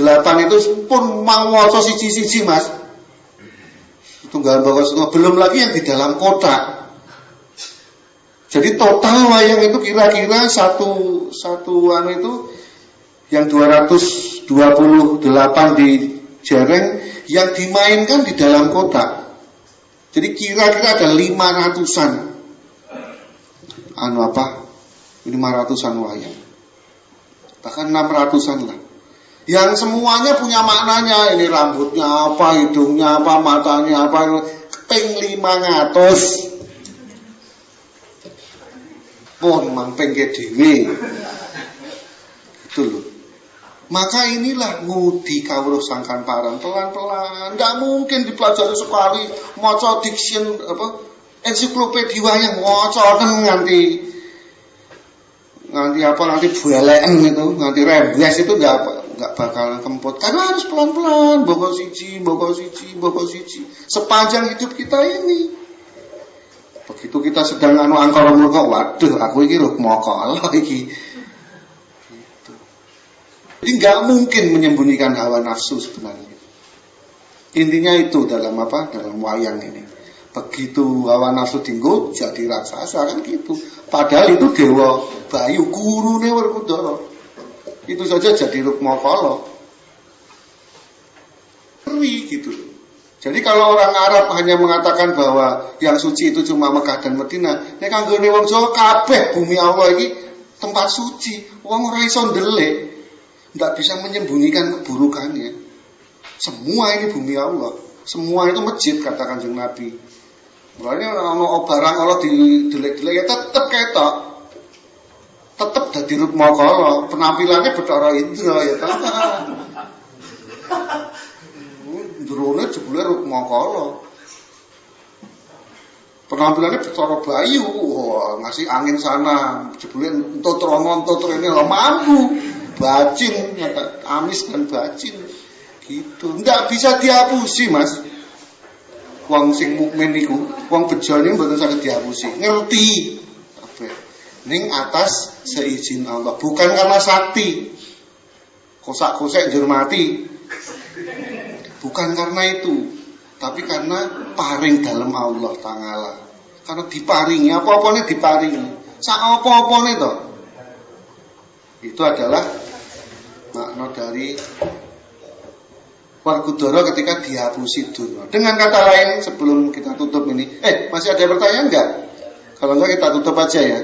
S2: itu pun mangoso siji-siji Mas. Tunggal bawa semua, belum lagi yang di dalam kotak. Jadi total wayang itu kira-kira satu itu yang 228 di Jereng yang dimainkan di dalam kotak. Jadi kira-kira ada 500-an 500-an wayang. Bahkan 600-an lah. Yang semuanya punya maknanya. Ini rambutnya apa, hidungnya apa, matanya apa. Ping 500. Pun mang pengke dhewe. Itu loh. Maka inilah ngudi kawruh sangkan parang pelan-pelan. Nggak mungkin dipelajari sekali maca diction apa ensiklopedia wayang macaken nganti bueleken itu, nganti rebes itu nggak bakalan kempot. Karena harus pelan-pelan, boko siji. Sepanjang hidup kita ini. Begitu kita sedang angkara murka, waduh, aku iki rukmaka iki. Jadi nggak mungkin menyembunyikan hawa nafsu sebenarnya. Intinya itu dalam wayang ini. Begitu hawa nafsu tinggal jadi raksasa kan gitu. Padahal itu dewa Bayu, gurune Werkudara. Itu saja jadi Rukmakala. Ngeri gitu. Jadi kalau orang Arab hanya mengatakan bahwa yang suci itu cuma Mekah dan Madinah, nek kanggone wong Jawa kabeh bumi Allah iki tempat suci. Wong ora iso ndelik. Tidak bisa menyembunyikan keburukannya. Semua ini bumi Allah. Semua itu masjid, kata Kanjeng Nabi. Makanya ono barang Allah didelek-delek ya tetep ketok. Tetep dadi Rukmakala. Penampilannya Bathara Indra ya ta. Drone jebule Rukmakala. Penampilannya Bathara Bayu. Wah, ngasih angin sana. Jebule entut rene lho mampu. Bacin, amis dan bacin gitu. Nggak bisa dihapusi, Mas. Wong sing mukmin niku, wong bejo niku mboten saged dihapusi. Ngerti kabeh. Ning atas seizin Allah, bukan karena sakti. Kosak-kosek njur mati. Bukan karena itu, tapi karena paring dalam Allah Ta'ala. Karena diparingi, apa-apane diparingi. Sak apa-apane to. Itu adalah makna dari Werkudara ketika dihapusi dunia. Dengan kata lain, sebelum kita tutup ini, masih ada pertanyaan enggak? Kalau enggak kita tutup aja ya.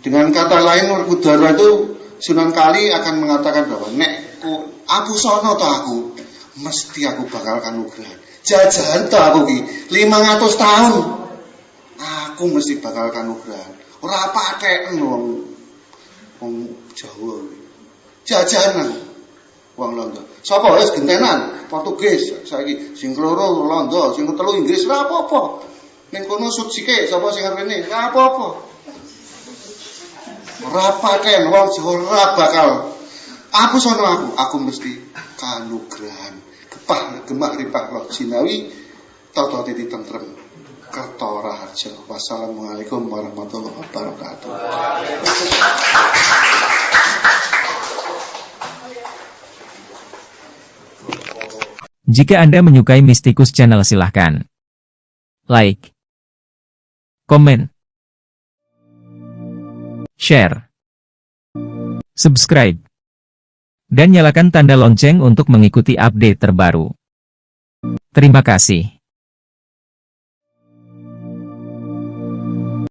S2: Dengan kata lain, Werkudara itu Sunan Kali akan mengatakan bahwa nek aku sono to aku, mesti aku bakal kanugrahan. Jajahan to aku ki 500 tahun. Aku mesti bakal kanugrahan. Ora patheken wong Jawa. Jajanan wong Londo. Sapa wis gentenan Portugis saiki sing loro Londo, sing telu Inggris ora apa-apa. Ning kono sut sike sapa sing ngarepene ora apa-apa. Ora paten wong Jawa ora bakal. Aku sono aku mesti kanugrahan. Gemah ripah roh jinawi tata titi tentrem. Kertora Harjo. Wassalamualaikum warahmatullahi wabarakatuh.
S1: Jika Anda menyukai Mistikus Channel silahkan like, komen, share, subscribe, dan nyalakan tanda lonceng untuk mengikuti update terbaru. Terima kasih.